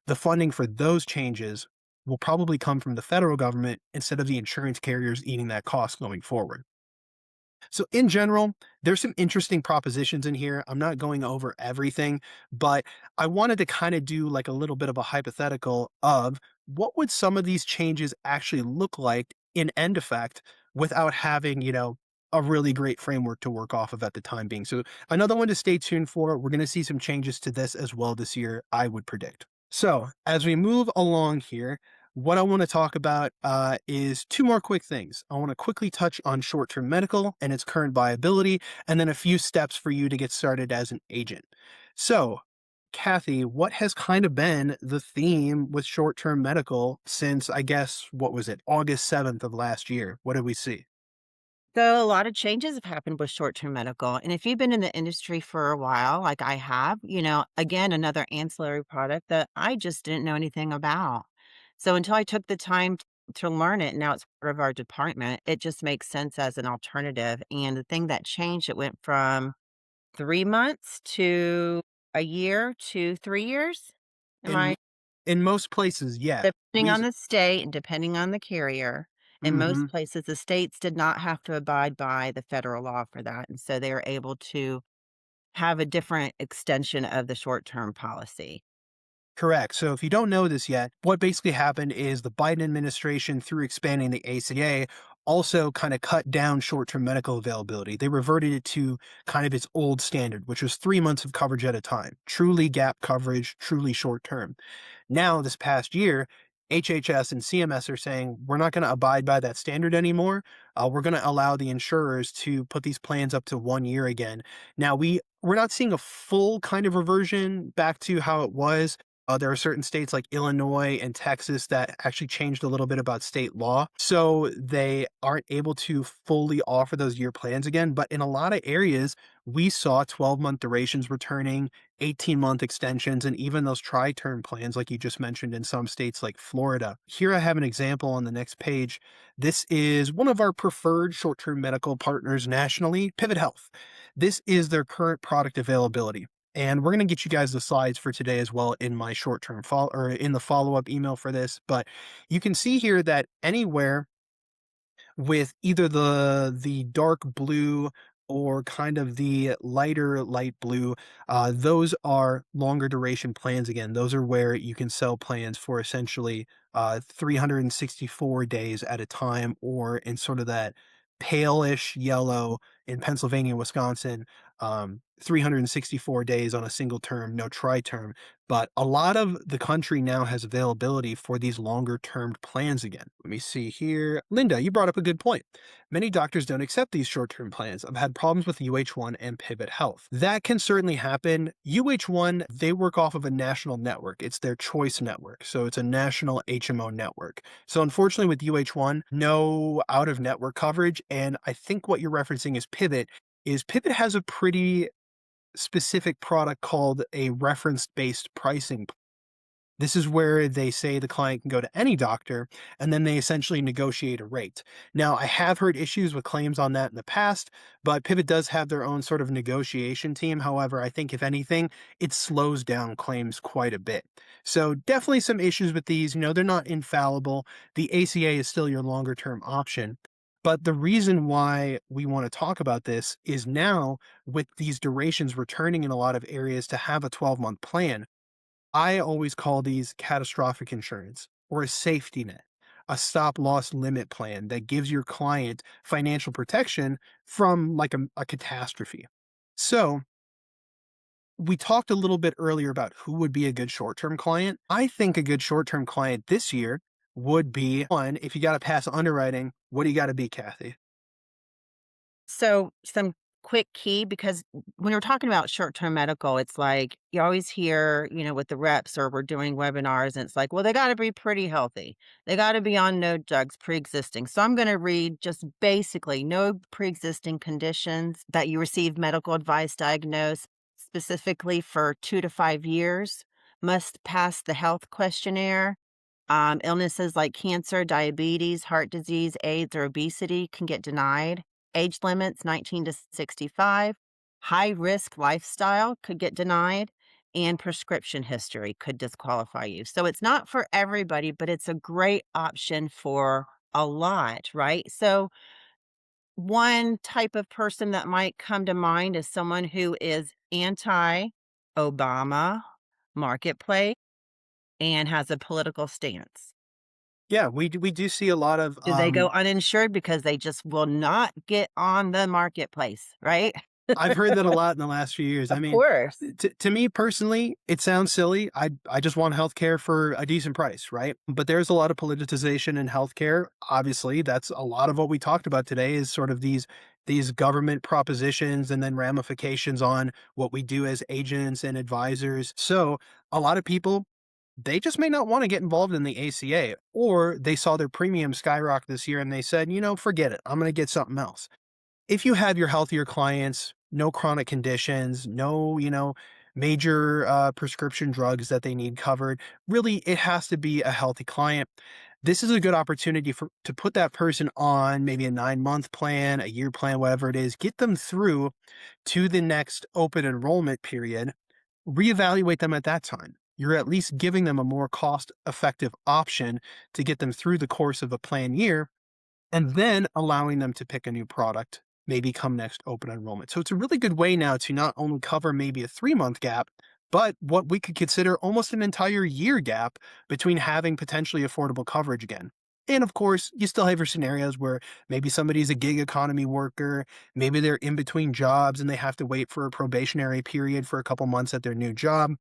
the funding for those changes will probably come from the federal government instead of the insurance carriers eating that cost going forward. So, in general, there's some interesting propositions in here. I'm not going over everything, but I wanted to kind of do like a little bit of a hypothetical of what would some of these changes actually look like in end effect without having, a really great framework to work off of at the time being. So, another one to stay tuned for. We're going to see some changes to this as well this year, I would predict. So, as we move along here, what I want to talk about is two more quick things. I want to quickly touch on short term medical and its current viability, and then a few steps for you to get started as an agent. So, Kathy, what has kind of been the theme with short term medical since, I guess, what was it, August 7th of last year? What did we see? So a lot of changes have happened with short-term medical. And if you've been in the industry for a while, like I have, again, another ancillary product that I just didn't know anything about. So until I took the time to learn it, now it's part of our department, it just makes sense as an alternative. And the thing that changed, it went from 3 months to a year to 3 years. Am In I in most places, yeah. depending on the state and depending on the carrier, in most Mhm. places, the states did not have to abide by the federal law for that, and so they were able to have a different extension of the short-term policy. Correct. So if you don't know this yet, what basically happened is the Biden administration, through expanding the ACA, also kind of cut down short term medical availability. They reverted it to kind of its old standard, which was 3 months of coverage at a time. Truly gap coverage, truly short term. Now, this past year, HHS and CMS are saying we're not going to abide by that standard anymore. We're going to allow the insurers to put these plans up to 1 year again. Now, we're not seeing a full kind of reversion back to how it was. There are certain states like Illinois and Texas that actually changed a little bit about state law. So they aren't able to fully offer those year plans again. But in a lot of areas, we saw 12-month durations returning, 18-month extensions, and even those tri-term plans, like you just mentioned in some states like Florida. Here I have an example on the next page. This is one of our preferred short term medical partners nationally, Pivot Health. This is their current product availability. And we're going to get you guys the slides for today as well in my short term follow or in the follow up email for this. But you can see here that anywhere with either the dark blue or kind of the lighter light blue, those are longer duration plans again. Those are where you can sell plans for essentially 364 days at a time, or in sort of that palish yellow in Pennsylvania, Wisconsin, 364 days on a single term, no tri-term. But a lot of the country now has availability for these longer term plans again. Let me see here. Linda, you brought up a good point. Many doctors don't accept these short term plans. I've had problems with UH1 and Pivot Health. That can certainly happen. UH1, they work off of a national network, it's their choice network. So it's a national HMO network. So unfortunately, with UH1, no out of network coverage. And I think what you're referencing is Pivot has a pretty specific product called a reference-based pricing. This is where they say the client can go to any doctor and then they essentially negotiate a rate. Now, I have heard issues with claims on that in the past, but Pivot does have their own sort of negotiation team. However, I think if anything, it slows down claims quite a bit. So, definitely some issues with these. They're not infallible. The ACA is still your longer term option. But the reason why we want to talk about this is now, with these durations returning in a lot of areas to have a 12-month plan, I always call these catastrophic insurance or a safety net, a stop loss limit plan that gives your client financial protection from like a catastrophe. So, we talked a little bit earlier about who would be a good short term client. I think a good short term client this year would be one, if you got to pass underwriting, what do you got to be, Kathy? So, some quick key because when we're talking about short-term medical, it's like you always hear, with the reps or we're doing webinars, and it's like, well, they got to be pretty healthy. They got to be on no drugs pre-existing. So I'm going to read just basically no pre-existing conditions that you receive medical advice diagnosed specifically for 2 to 5 years, must pass the health questionnaire. Illnesses like cancer, diabetes, heart disease, AIDS, or obesity can get denied. Age limits 19 to 65. High risk lifestyle could get denied. And prescription history could disqualify you. So it's not for everybody, but it's a great option for a lot, right? So, one type of person that might come to mind is someone who is anti Obama marketplace and has a political stance. Yeah, we do see a lot of, Do they go uninsured because they just will not get on the marketplace, right? I've heard that a lot in the last few years. I Of mean, course. to me personally, it sounds silly. I just want healthcare for a decent price, right? But there's a lot of politicization in healthcare. Obviously, that's a lot of what we talked about today is sort of these government propositions and then ramifications on what we do as agents and advisors. So, a lot of people they just may not want to get involved in the ACA, or they saw their premium skyrocket this year and they said, forget it. I'm going to get something else. If you have your healthier clients, no chronic conditions, no, major prescription drugs that they need covered, really, it has to be a healthy client. This is a good opportunity to put that person on maybe a 9-month plan, a year plan, whatever it is, get them through to the next open enrollment period, reevaluate them at that time. You're at least giving them a more cost effective option to get them through the course of a plan year and then allowing them to pick a new product maybe come next open enrollment. So it's a really good way now to not only cover maybe a 3-month gap, but what we could consider almost an entire year gap between having potentially affordable coverage again. And of course, you still have your scenarios where maybe somebody's a gig economy worker, maybe they're in between jobs and they have to wait for a probationary period for a couple months at their new job.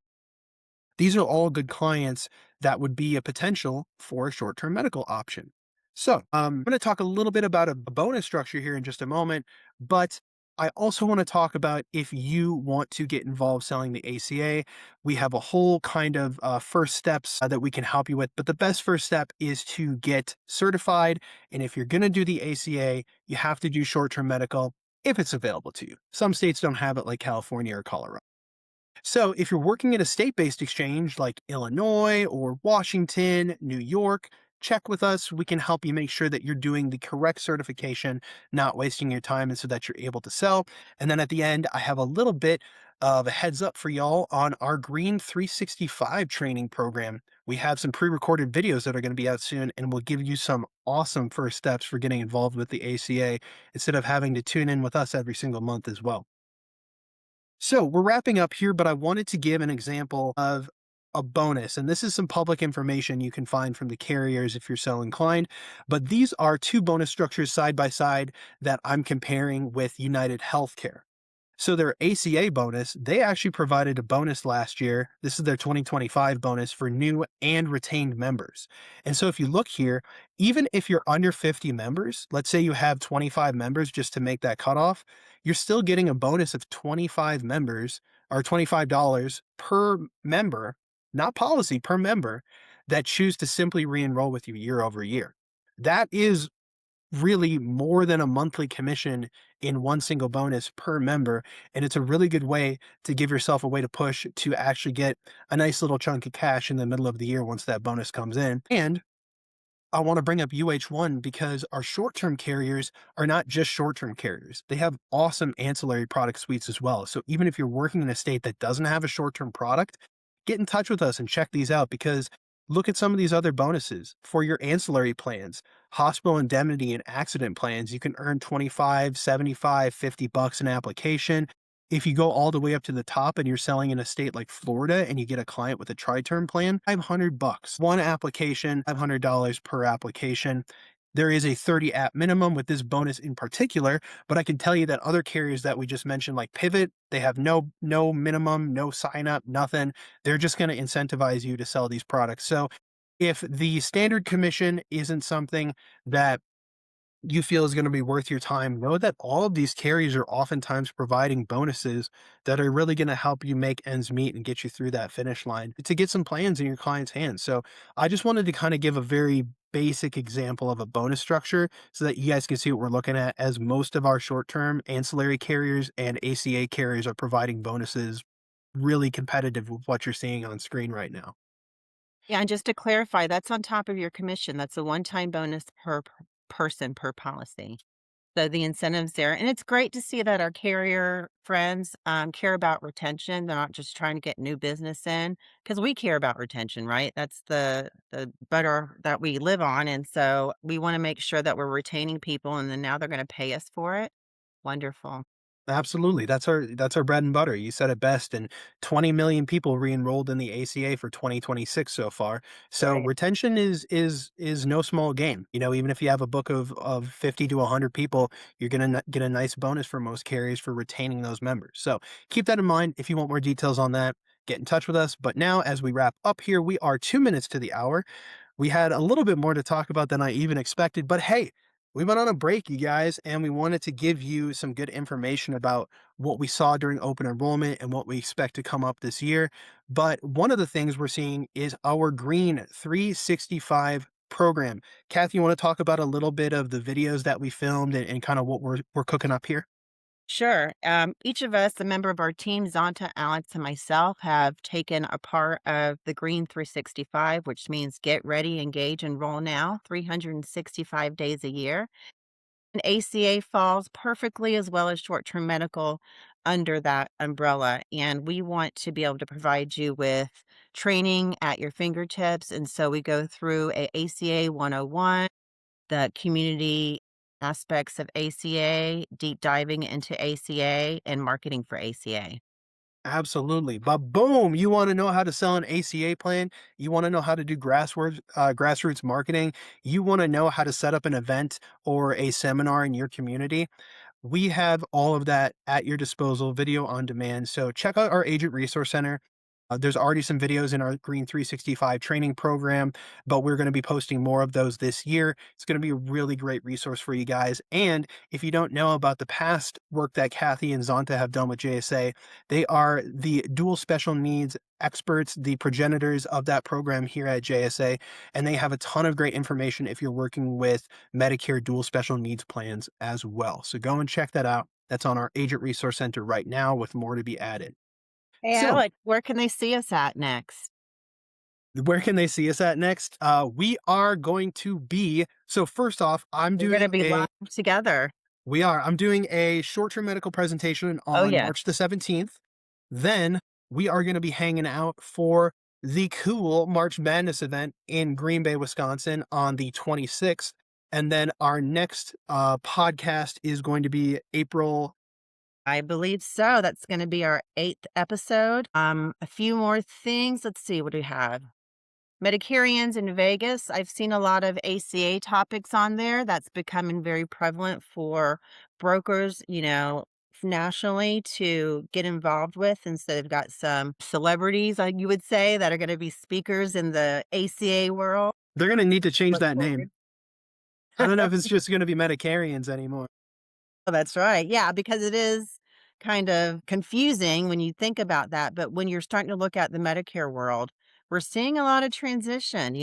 These are all good clients that would be a potential for a short-term medical option. So, I'm going to talk a little bit about a bonus structure here in just a moment, but I also want to talk about if you want to get involved selling the ACA. We have a whole kind of first steps that we can help you with, but the best first step is to get certified. And if you're going to do the ACA, you have to do short-term medical if it's available to you. Some states don't have it, like California or Colorado. So, if you're working at a state based exchange like Illinois or Washington, New York, check with us. We can help you make sure that you're doing the correct certification, not wasting your time, and so that you're able to sell. And then at the end, I have a little bit of a heads up for y'all on our Green 365 training program. We have some pre recorded videos that are going to be out soon, and we'll give you some awesome first steps for getting involved with the ACA instead of having to tune in with us every single month as well. So we're wrapping up here, but I wanted to give an example of a bonus. And this is some public information you can find from the carriers if you're so inclined. But these are two bonus structures side by side that I'm comparing with United Healthcare. So their ACA bonus, they actually provided a bonus last year. This is their 2025 bonus for new and retained members. And so if you look here, even if you're under 50 members, let's say you have 25 members just to make that cutoff, you're still getting a bonus of 25 members or $25 per member, not policy, per member that choose to simply re-enroll with you year over year. That is really more than a monthly commission in one single bonus per member. And it's a really good way to give yourself a way to push to actually get a nice little chunk of cash in the middle of the year once that bonus comes in. And I want to bring up UH1 because our short term carriers are not just short term carriers. They have awesome ancillary product suites as well. So even if you're working in a state that doesn't have a short term product, get in touch with us and check these out because look at some of these other bonuses for your ancillary plans, hospital indemnity and accident plans. You can earn 25, 75, $50 an application. If you go all the way up to the top and you're selling in a state like Florida and you get a client with a tri-term plan, $500. One application, $500 per application. There is a 30 app minimum with this bonus in particular, but I can tell you that other carriers that we just mentioned, like Pivot, they have no minimum, no sign up, nothing. They're just going to incentivize you to sell these products. So if the standard commission isn't something that you feel is going to be worth your time, know that all of these carriers are oftentimes providing bonuses that are really going to help you make ends meet and get you through that finish line to get some plans in your client's hands. So I just wanted to kind of give a very basic example of a bonus structure so that you guys can see what we're looking at, as most of our short-term ancillary carriers and ACA carriers are providing bonuses really competitive with what you're seeing on screen right now. Yeah, and just to clarify, that's on top of your commission. That's a one-time bonus per person per policy. So the incentives there, and it's great to see that our carrier friends care about retention. They're not just trying to get new business in, because we care about retention, right? That's the butter that we live on, and so we want to make sure that we're retaining people, and then now they're going to pay us for it. Wonderful. Absolutely. That's our bread and butter. You said it best. And 20 million people re-enrolled in the ACA for 2026 so far. So Right. retention is no small game. You know, even if you have a book of 50 to 100 people, you're going to get a nice bonus for most carriers for retaining those members. So keep that in mind. If you want more details on that, get in touch with us. But now, as we wrap up here, we are 2 minutes to the hour. We had a little bit more to talk about than I even expected, but hey, we went on a break, you guys, and we wanted to give you some good information about what we saw during open enrollment and what we expect to come up this year. But one of the things we're seeing is our Green 365 program. Kathy, you want to talk about a little bit of the videos that we filmed and kind of what we're cooking up here? Sure. Each of us, a member of our team, Zonta, Alex, and myself, have taken a part of the Green 365, which means get ready, engage, and roll now, 365 days a year. And ACA falls perfectly, as well as short term medical, under that umbrella. And we want to be able to provide you with training at your fingertips. And so we go through a ACA 101, the community aspects of ACA, deep diving into ACA, and marketing for ACA. Absolutely. But boom, you want to know how to sell an ACA plan? You want to know how to do grassroots marketing? You want to know how to set up an event or a seminar in your community? We have all of that at your disposal, video on demand. So check out our Agent Resource Center. There's already some videos in our Green 365 training program, but we're going to be posting more of those this year. It's going to be a really great resource for you guys. And if you don't know about the past work that Kathi and Zonta have done with JSA, they are the dual special needs experts, the progenitors of that program here at JSA, and they have a ton of great information if you're working with Medicare dual special needs plans as well. So go and check that out. That's on our Agent Resource Center right now with more to be added. Hey, So, Alex, where can they see us at next? where can they see us at next? We are going to be so first off, We're going to be live together. I'm doing a short-term medical presentation Oh, on yes. March the 17th. Then we are going to be hanging out for the cool March Madness event in Green Bay, Wisconsin on the 26th. And then our next podcast is going to be April. I believe so. That's going to be our eighth episode. A few more things. Let's see. What do we have? Medicarians in Vegas. I've seen a lot of ACA topics on there. That's becoming very prevalent for brokers, nationally to get involved with. And so they've got some celebrities, you would say, that are going to be speakers in the ACA world. They're going to need to change Look that name. forward. I don't know if it's just going to be Medicarians anymore. Oh, that's right. Yeah, because it is kind of confusing when you think about that. But when you're starting to look at the Medicare world, we're seeing a lot of transition.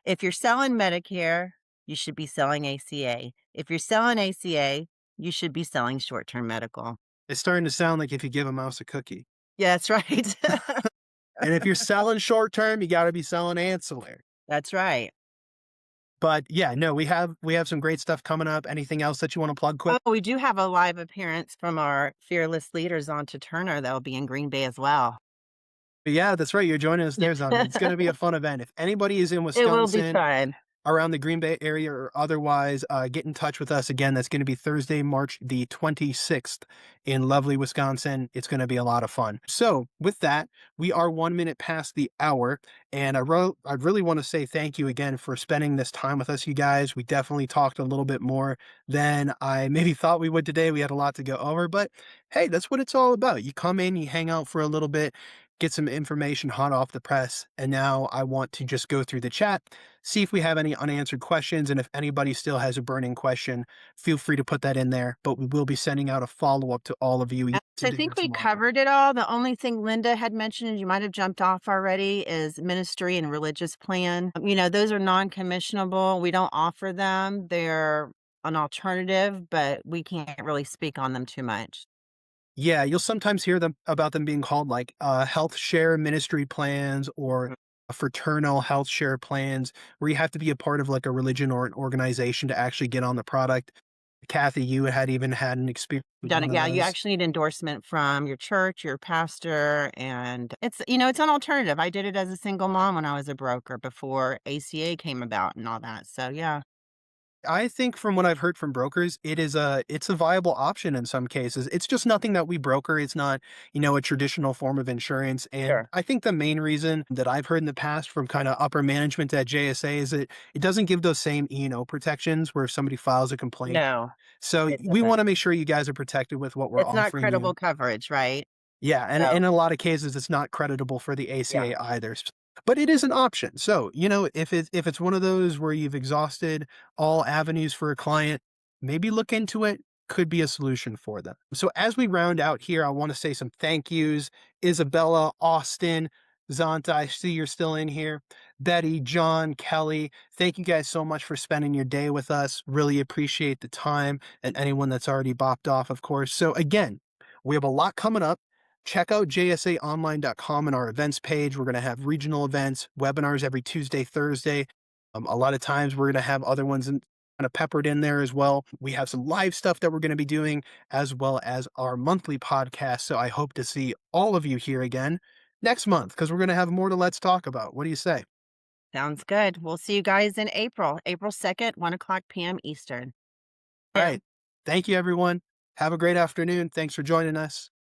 If you're selling Medicare, you should be selling ACA. If you're selling ACA, you should be selling short term medical. It's starting to sound like if you give a mouse a cookie. Yeah, that's right. And if you're selling short term, you got to be selling ancillary. That's right. But yeah, no, we have some great stuff coming up. Anything else that you want to plug quick? Oh, we do have a live appearance from our fearless leaders on to Turner that will be in Green Bay as well. Yeah, that's right. You're joining us there, Zonda. It's going to be a fun event. If anybody is in It will be Wisconsin, fun. around the Green Bay area or otherwise, get in touch with us again. That's going to be Thursday, March the 26th in lovely Wisconsin. It's going to be a lot of fun. So, with that, we are 1 minute past the hour, and I really want to say thank you again for spending this time with us, you guys. We definitely talked a little bit more than I maybe thought we would today. We had a lot to go over, but hey, that's what it's all about. You come in, you hang out for a little bit, get some information hot off the press. And now I want to just go through the chat, see if we have any unanswered questions. And if anybody still has a burning question, feel free to put that in there. But we will be sending out a follow up to all of you Yes, I today or think we tomorrow. covered it all. The only thing Linda had mentioned, and you might have jumped off already, is ministry and religious plan. Those are non-commissionable. We don't offer them. They're an alternative, but we can't really speak on them too much. Yeah, you'll sometimes hear them about them being called like health share ministry plans or Mm. fraternal health share plans, where you have to be a part of like a religion or an organization to actually get on the product. Kathy, you had even had an experience with Done one it. of Yeah, you those. actually need endorsement from your church, your pastor, and it's an alternative. I did it as a single mom when I was a broker before ACA came about and all that. So yeah, I think from what I've heard from brokers, it's a viable option in some cases. It's just nothing that we broker. It's not, a traditional form of insurance. And sure. I think the main reason that I've heard in the past from kind of upper management at JSA is that it doesn't give those same E&O protections where if somebody files a complaint. No, So it we doesn't. want to make sure you guys are protected with what we're It's not offering credible you. coverage, right? Yeah, and So in a lot of cases, it's not creditable for the yeah, ACA either, but it is an option. So, if it's one of those where you've exhausted all avenues for a client, maybe look into it. Could be a solution for them. So, as we round out here, I want to say some thank yous. Isabella, Austin, Zanta, I see you're still in here. Betty, John, Kelly, thank you guys so much for spending your day with us. Really appreciate the time, and anyone that's already bopped off, of course. So, again, we have a lot coming up. Check out jsaonline.com and our events page. We're going to have regional events, webinars every Tuesday, Thursday. A lot of times we're going to have other ones kind of peppered in there as well. We have some live stuff that we're going to be doing, as well as our monthly podcast. So I hope to see all of you here again next month because we're going to have more to let's talk about. What do you say? sounds good. We'll see you guys in April, April 2nd, 1 o'clock p.m. Eastern. All Yeah. right. Thank you, everyone. Have a great afternoon. Thanks for joining us.